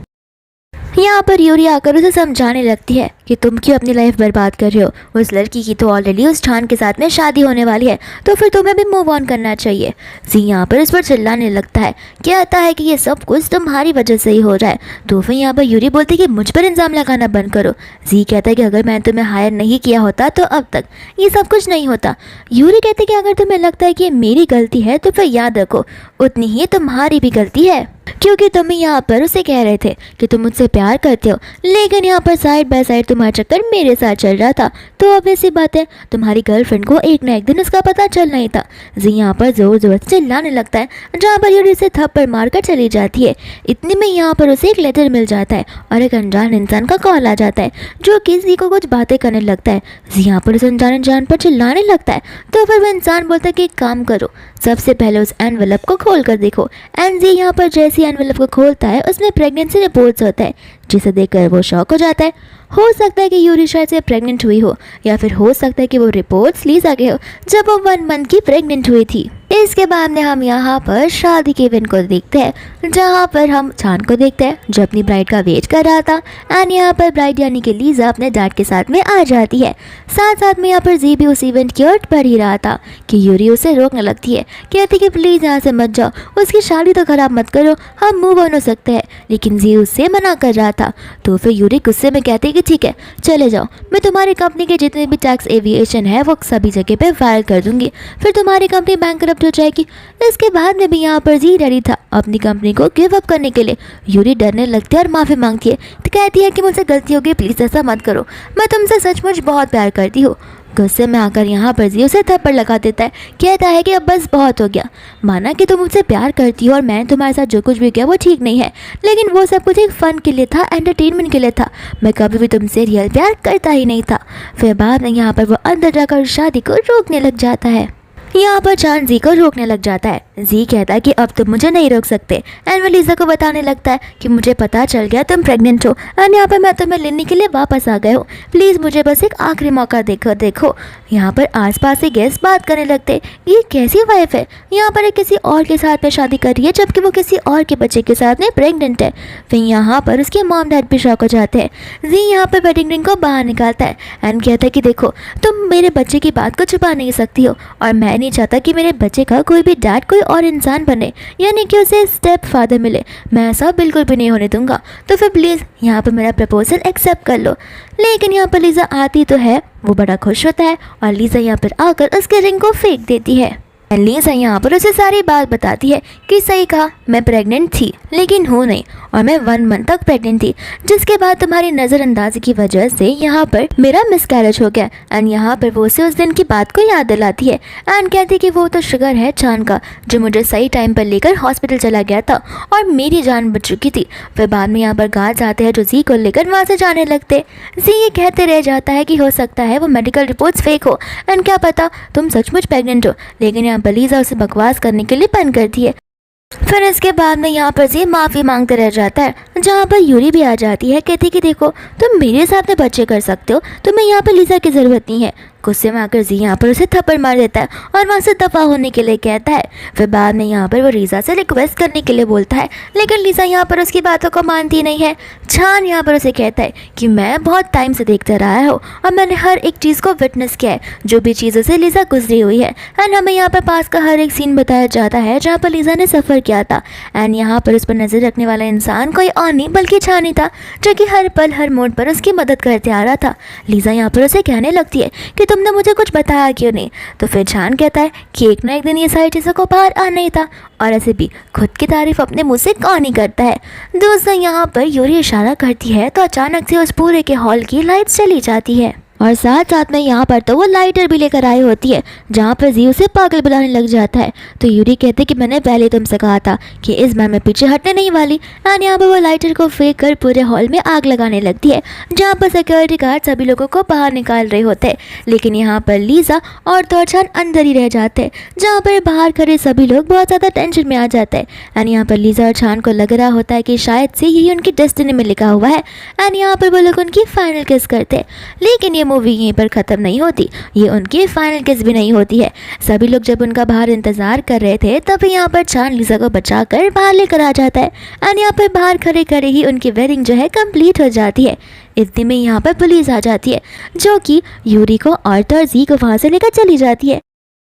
यहाँ पर यूरी आकर उसे समझाने लगती है कि तुम क्यों अपनी लाइफ बर्बाद कर रहे हो? उस लड़की की तो ऑलरेडी उस छान के साथ में शादी होने वाली है, तो फिर तुम्हें भी मूव ऑन करना चाहिए। जी यहाँ पर इस पर चिल्लाने लगता है, कहता है कि ये सब कुछ तुम्हारी वजह से ही हो रहा है। तो फिर यहाँ पर यूरी बोलती है कि मुझ पर इल्ज़ाम लगाना बंद करो। जी कहता है कि अगर मैंने तुम्हें हायर नहीं किया होता तो अब तक ये सब कुछ नहीं होता। यूरी कहती है कि अगर तुम्हें लगता है कि ये मेरी गलती है तो फिर याद रखो उतनी ही तुम्हारी भी गलती है, क्योंकि तुम यहाँ पर उसे कह रहे थे कि तुम मुझसे प्यार करते हो, लेकिन यहाँ पर साइड बाय साइड तुम्हारा चक्कर मेरे साथ चल रहा था। तो ऑब्वियस सी बात है तुम्हारी गर्लफ्रेंड को एक ना एक दिन इसका पता चलना ही था। जी यहाँ पर जोर जोर से चिल्लाने लगता है, जहाँ पर यूरी से थप्पड़ मारकर चली जाती है। इतने में यहाँ पर उसे एक लेटर मिल जाता है और एक अनजान इंसान का कॉल आ जाता है जो किसी को कुछ बातें करने लगता है। जी यहाँ पर उस अनजान इंसान पर चिल्लाने लगता है। तो फिर वो इंसान बोलता है कि एक काम करो, सबसे पहले उस एनवेलप को खोल कर देखो। एंड जी यहाँ पर जैसे एनवेलप को खोलता है उसमें प्रेगनेंसी रिपोर्ट्स होता है, जिसे देखकर वो शॉक हो जाता है। हो सकता है कि यूरी शायद से प्रेग्नेंट हुई हो, या फिर हो सकता है कि वो रिपोर्ट्स लीज़ा के हो जब वो 1 मंथ की प्रेग्नेंट हुई थी। इसके बाद में हम यहाँ पर शादी के इवेंट को देखते हैं, जहाँ पर हम छान को देखते हैं जो अपनी ब्राइड का वेट कर रहा था। एंड यहाँ पर ब्राइड यानी कि लीज़ा अपने डैड के साथ में आ जाती है। साथ साथ में यहाँ पर जी भी उस इवेंट की ओर बढ़ ही रहा था कि यूरी उसे रोकने लगती है, कहती कि प्लीज़ यहाँ से मत जाओ, उसकी शादी तो ख़राब मत करो, हम मूव ऑन हो सकते हैं। लेकिन जी उससे मना कर रहा था। तो फिर यूरी गुस्से में कहती है कि ठीक है चले जाओ, मैं तुम्हारी कंपनी के जितने भी टैक्स एविएशन है वो सभी जगह पे फाइल कर दूंगी, फिर तुम्हारी कंपनी बैंकरप्ट हो जाएगी। इसके बाद में भी यहाँ पर जी रेडी था अपनी कंपनी को गिव अप करने के लिए। यूरी डरने लगती है और माफ़ी मांगती है, तो कहती है कि मुझसे गलती हो गई, प्लीज़ ऐसा मत करो, मैं तुमसे सचमुच बहुत प्यार करती हूँ। गुस्से में आकर यहाँ पर जी उसे थप्पड़ लगा देता है, कहता है कि अब बस बहुत हो गया, माना कि तुम मुझसे प्यार करती हो और मैंने तुम्हारे साथ जो कुछ भी किया वो ठीक नहीं है, लेकिन वो सब कुछ एक फ़न के लिए था, एंटरटेनमेंट के लिए था, मैं कभी भी तुमसे रियल प्यार करता ही नहीं था। फिर बाद में यहाँ पर वो अंदर जाकर शादी को रोकने लग जाता है। यहाँ पर चांद जी को रोकने लग जाता है। जी कहता है कि अब तुम मुझे नहीं रोक सकते। एंड वो लीजा को बताने लगता है कि मुझे पता चल गया तुम प्रेग्नेंट हो एंड यहाँ पर मैं तुम्हें लेने के लिए वापस आ गए हो। प्लीज़ मुझे बस एक आखिरी मौका देखो। यहाँ पर आसपास के गेस्ट बात करने लगते, ये कैसी वाइफ है, यहाँ पर एक किसी और के साथ में शादी कर रही है जबकि वो किसी और के बच्चे के साथ में प्रेग्नेंट है। फिर यहाँ पर उसके मॉम डैड भी शॉक हो जाते हैं। जी यहाँ पर वेडिंग रिंग को बाहर निकालता है एंड कहता है कि देखो तुम मेरे बच्चे की बात को छुपा नहीं सकती हो और मैं नहीं चाहता कि मेरे बच्चे का कोई भी डैड कोई और इंसान बने, यानी कि उसे स्टेप फादर मिले। मैं ऐसा बिल्कुल भी नहीं होने दूंगा। तो फिर प्लीज़ यहाँ पर मेरा प्रपोजल एक्सेप्ट कर लो। लेकिन यहाँ पर लीजा आती तो है, वो बड़ा खुश होता है और लीजा यहाँ पर आकर उसके रिंग को फेंक देती है। लीजा यहाँ पर उसे सारी बात बताती है कि सही कहा, मैं प्रेग्नेंट थी लेकिन हूँ नहीं और मैं 1 मंथ तक प्रेग्नेंट थी, जिसके बाद तुम्हारी नज़रअंदाजी की वजह से यहाँ पर मेरा मिसकैरेज हो गया। एंड यहाँ पर वो उसे उस दिन की बात को याद दिलाती है एंड कहती कि वो तो शुगर है चांद का जो मुझे सही टाइम पर लेकर हॉस्पिटल चला गया था और मेरी जान बच चुकी थी। फिर बाद में यहाँ पर गार्ड्स आते हैं जो जी को लेकर वहाँ से जाने लगते। जी ये कहते रह जाता है कि हो सकता है वो मेडिकल रिपोर्ट्स फेक हो एंड क्या पता तुम सचमुच प्रेग्नेंट हो, लेकिन यहाँ पर लीजा उसे बकवास करने के लिए बंद करती है। फिर इसके बाद में यहाँ पर जी माफ़ी मांगते रह जाता है, जहाँ पर यूरी भी आ जाती है। कहती कि देखो तुम मेरे साथ में बच्चे कर सकते हो, तुम्हें यहाँ पर लीजा की ज़रूरत नहीं है। गुस्से में आकर जी यहाँ पर उसे थप्पड़ मार देता है और वहाँ से दफ़ा होने के लिए कहता है। फिर बाद में यहाँ पर वो लीजा से रिक्वेस्ट करने के लिए बोलता है, लेकिन लीजा यहाँ पर उसकी बातों को मानती नहीं है। चांद यहाँ पर उसे कहता है कि मैं बहुत टाइम से देखता रहा हूँ और मैंने हर एक चीज़ को विटनेस किया है, जो भी चीज़ों से लीजा गुजरी हुई है। एंड हमें यहाँ पर पास का हर एक सीन बताया जाता है जहाँ पर लीजा ने सफ़र किया था। एंड यहाँ पर उस पर नज़र रखने वाला इंसान कोई और नहीं बल्कि चांद ही था, जो कि हर पल हर मोड़ पर उसकी मदद करते आ रहा था। लीजा यहाँ पर उसे कहने लगती है कि तुमने मुझे कुछ बताया क्यों नहीं। तो फिर चांद कहता है कि एक ना एक दिन ये सारी चीज़ों को बाहर आना ही था, और ऐसे भी खुद की तारीफ अपने मुंह से कौन ही करता है। दोस्तों यहाँ पर यूरी इशारा करती है तो अचानक से उस पूरे के हॉल की लाइट चली जाती है और साथ साथ में यहाँ पर तो वो लाइटर भी लेकर आई होती है, जहाँ पर जी उसे पागल बुलाने लग जाता है। तो यूरी कहते कि मैंने पहले तुमसे कहा था कि इस बार मैं पीछे हटने नहीं वाली। एंड यहाँ पर वो लाइटर को फेंक कर पूरे हॉल में आग लगाने लगती है, जहाँ पर सिक्योरिटी गार्ड सभी लोगों को बाहर निकाल रहे होते हैं। लेकिन यहाँ पर लीजा और तोरचान अंदर ही रह जाते हैं, जहाँ पर बाहर खड़े सभी लोग बहुत ज़्यादा टेंशन में आ जाते हैं। एंड यहाँ पर लीजा और चांद को लग रहा होता है कि शायद से यही उनकी डेस्टिनी में लिखा हुआ है। एंड यहाँ पर वो लोग उनकी फाइनल किस करते हैं। लेकिन ये मूवी यहीं पर ख़त्म नहीं होती, ये उनकी फाइनल किस भी नहीं होती है। सभी लोग जब उनका बाहर इंतज़ार कर रहे थे तब यहाँ पर चांद लीजा को बचाकर बाहर लेकर आ जाता है। एंड यहाँ पर बाहर खड़े खड़े ही उनकी वेडिंग जो है कंप्लीट हो जाती है। इतने में यहाँ पर पुलिस आ जाती है, जो कि यूरी को और तो जी को वहाँ से लेकर चली जाती है।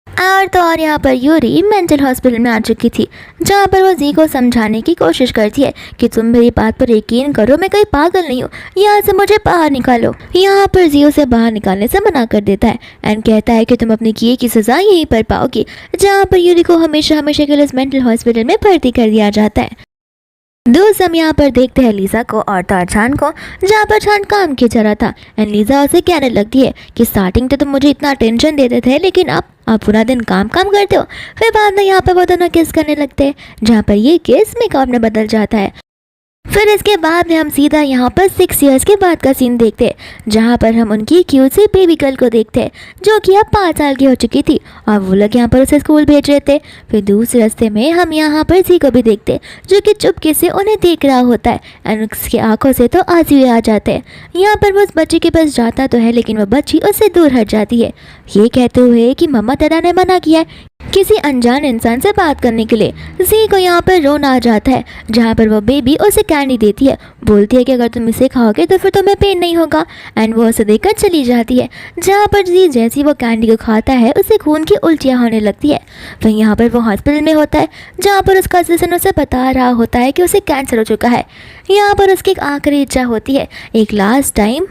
और तो और यहाँ पर यूरी मेंटल हॉस्पिटल में आ चुकी थी, जहाँ पर वो जी को समझाने की कोशिश करती है कि तुम मेरी बात पर यकीन करो, मैं कोई पागल नहीं हूँ, यहाँ से मुझे बाहर निकालो। यहाँ पर जी उसे बाहर निकालने से मना कर देता है एंड कहता है कि तुम अपने किए की सज़ा यहीं पर पाओगी, जहाँ पर यूरी को हमेशा हमेशा के लिए इस मेंटल हॉस्पिटल में भर्ती कर दिया जाता है। दोस्त हम यहाँ पर देखते हैं लीजा को और चांद को, जहाँ पर चांद काम की जरा था। एंड लीजा उसे कहने लगती है कि स्टार्टिंग तो तुम मुझे इतना टेंशन देते थे, लेकिन अब आप पूरा दिन काम करते हो। फिर बाद में यहाँ पर वो दोनों किस करने लगते हैं, जहाँ पर ये केस मेकअप में बदल जाता है। फिर इसके बाद में हम सीधा यहाँ पर 6 इयर्स के बाद का सीन देखते हैं, जहाँ पर हम उनकी क्यूट सी बेबी गर्ल को देखते हैं, जो कि अब 5 साल की हो चुकी थी और वो लोग यहाँ पर उसे स्कूल भेज रहे थे। फिर दूसरे रास्ते में हम यहाँ पर जी को भी देखते हैं, जो कि चुपके से उन्हें देख रहा होता है एंड उसकी आंखों से तो आंसू आ जाते हैं। यहाँ पर वो उस बच्ची के पास जाता तो है, लेकिन वह बच्ची उससे दूर हट जाती है, ये कहते हुए कि मम्मा दादा ने मना किया है किसी अनजान इंसान से बात करने के लिए। जी को यहाँ पर रोना आ जाता है, जहाँ पर वो बेबी उसे कैंडी देती है, बोलती है कि अगर तुम इसे खाओगे तो फिर तुम्हें पेन नहीं होगा। एंड वो उसे देकर चली जाती है, जहाँ पर जी जैसी वो कैंडी को खाता है उसे खून की उल्टियाँ होने लगती है। फिर यहाँ पर वो हॉस्पिटल में होता है, जहाँ पर उसका असिस्टेंट उसे बता रहा होता है कि उसे कैंसर हो चुका है। यहाँ पर उसकी एक आखिरी इच्छा होती है एक लास्ट टाइम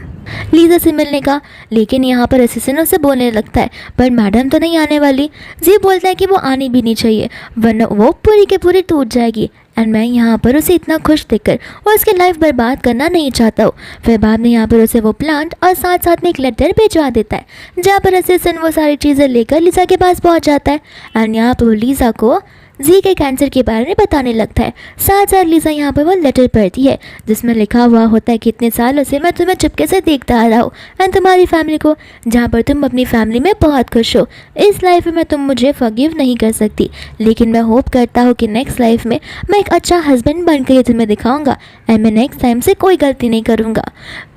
लीजा से मिलने का, लेकिन यहाँ पर असिस्टेंट उसे बोलने लगता है पर मैडम तो नहीं आने वाली। जी बोलता है कि वो आनी भी नहीं चाहिए वरना वो पूरी के पूरी टूट जाएगी एंड मैं यहाँ पर उसे इतना खुश देखकर और उसकी लाइफ बर्बाद करना नहीं चाहता हूँ। फिर बाद में यहाँ पर उसे वो प्लांट और साथ साथ में एक लेटर भिजवा देता है, जहाँ पर असिस्टेंट वो सारी चीज़ें लेकर लीजा के पास पहुँच जाता है एंड यहाँ पर वो लीजा को जी के कैंसर के बारे में बताने लगता है। साथ साथ लिसा यहाँ पर वो लेटर पढ़ती है जिसमें लिखा हुआ होता है कि इतने सालों से मैं तुम्हें चुपके से देखता आ रहा हूँ एंड तुम्हारी फैमिली को, जहाँ पर तुम अपनी फैमिली में बहुत खुश हो। इस लाइफ में तुम मुझे फॉरगिव नहीं कर सकती, लेकिन मैं होप करता हूँ कि नेक्स्ट लाइफ में मैं एक अच्छा हस्बैंड बनकर ये तुम्हें दिखाऊंगा एंड मैं नेक्स्ट टाइम से कोई गलती नहीं करूँगा।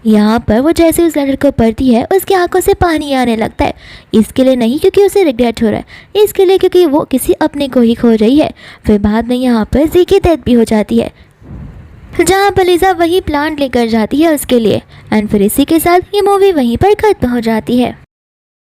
यहाँ पर वो जैसे उस लेटर को पढ़ती है उसकी आंखों से पानी आने लगता है। इसके लिए नहीं क्योंकि उसे रिग्रेट हो रहा है, इसके लिए क्योंकि वो किसी अपने को ही खो रही है। फिर बाद में यहाँ पर जी की डेथ भी हो जाती है, जहाँ पर लिसा वही प्लांट लेकर जाती है उसके लिए। एंड फिर इसी के साथ ये मूवी वहीं पर खत्म हो जाती है।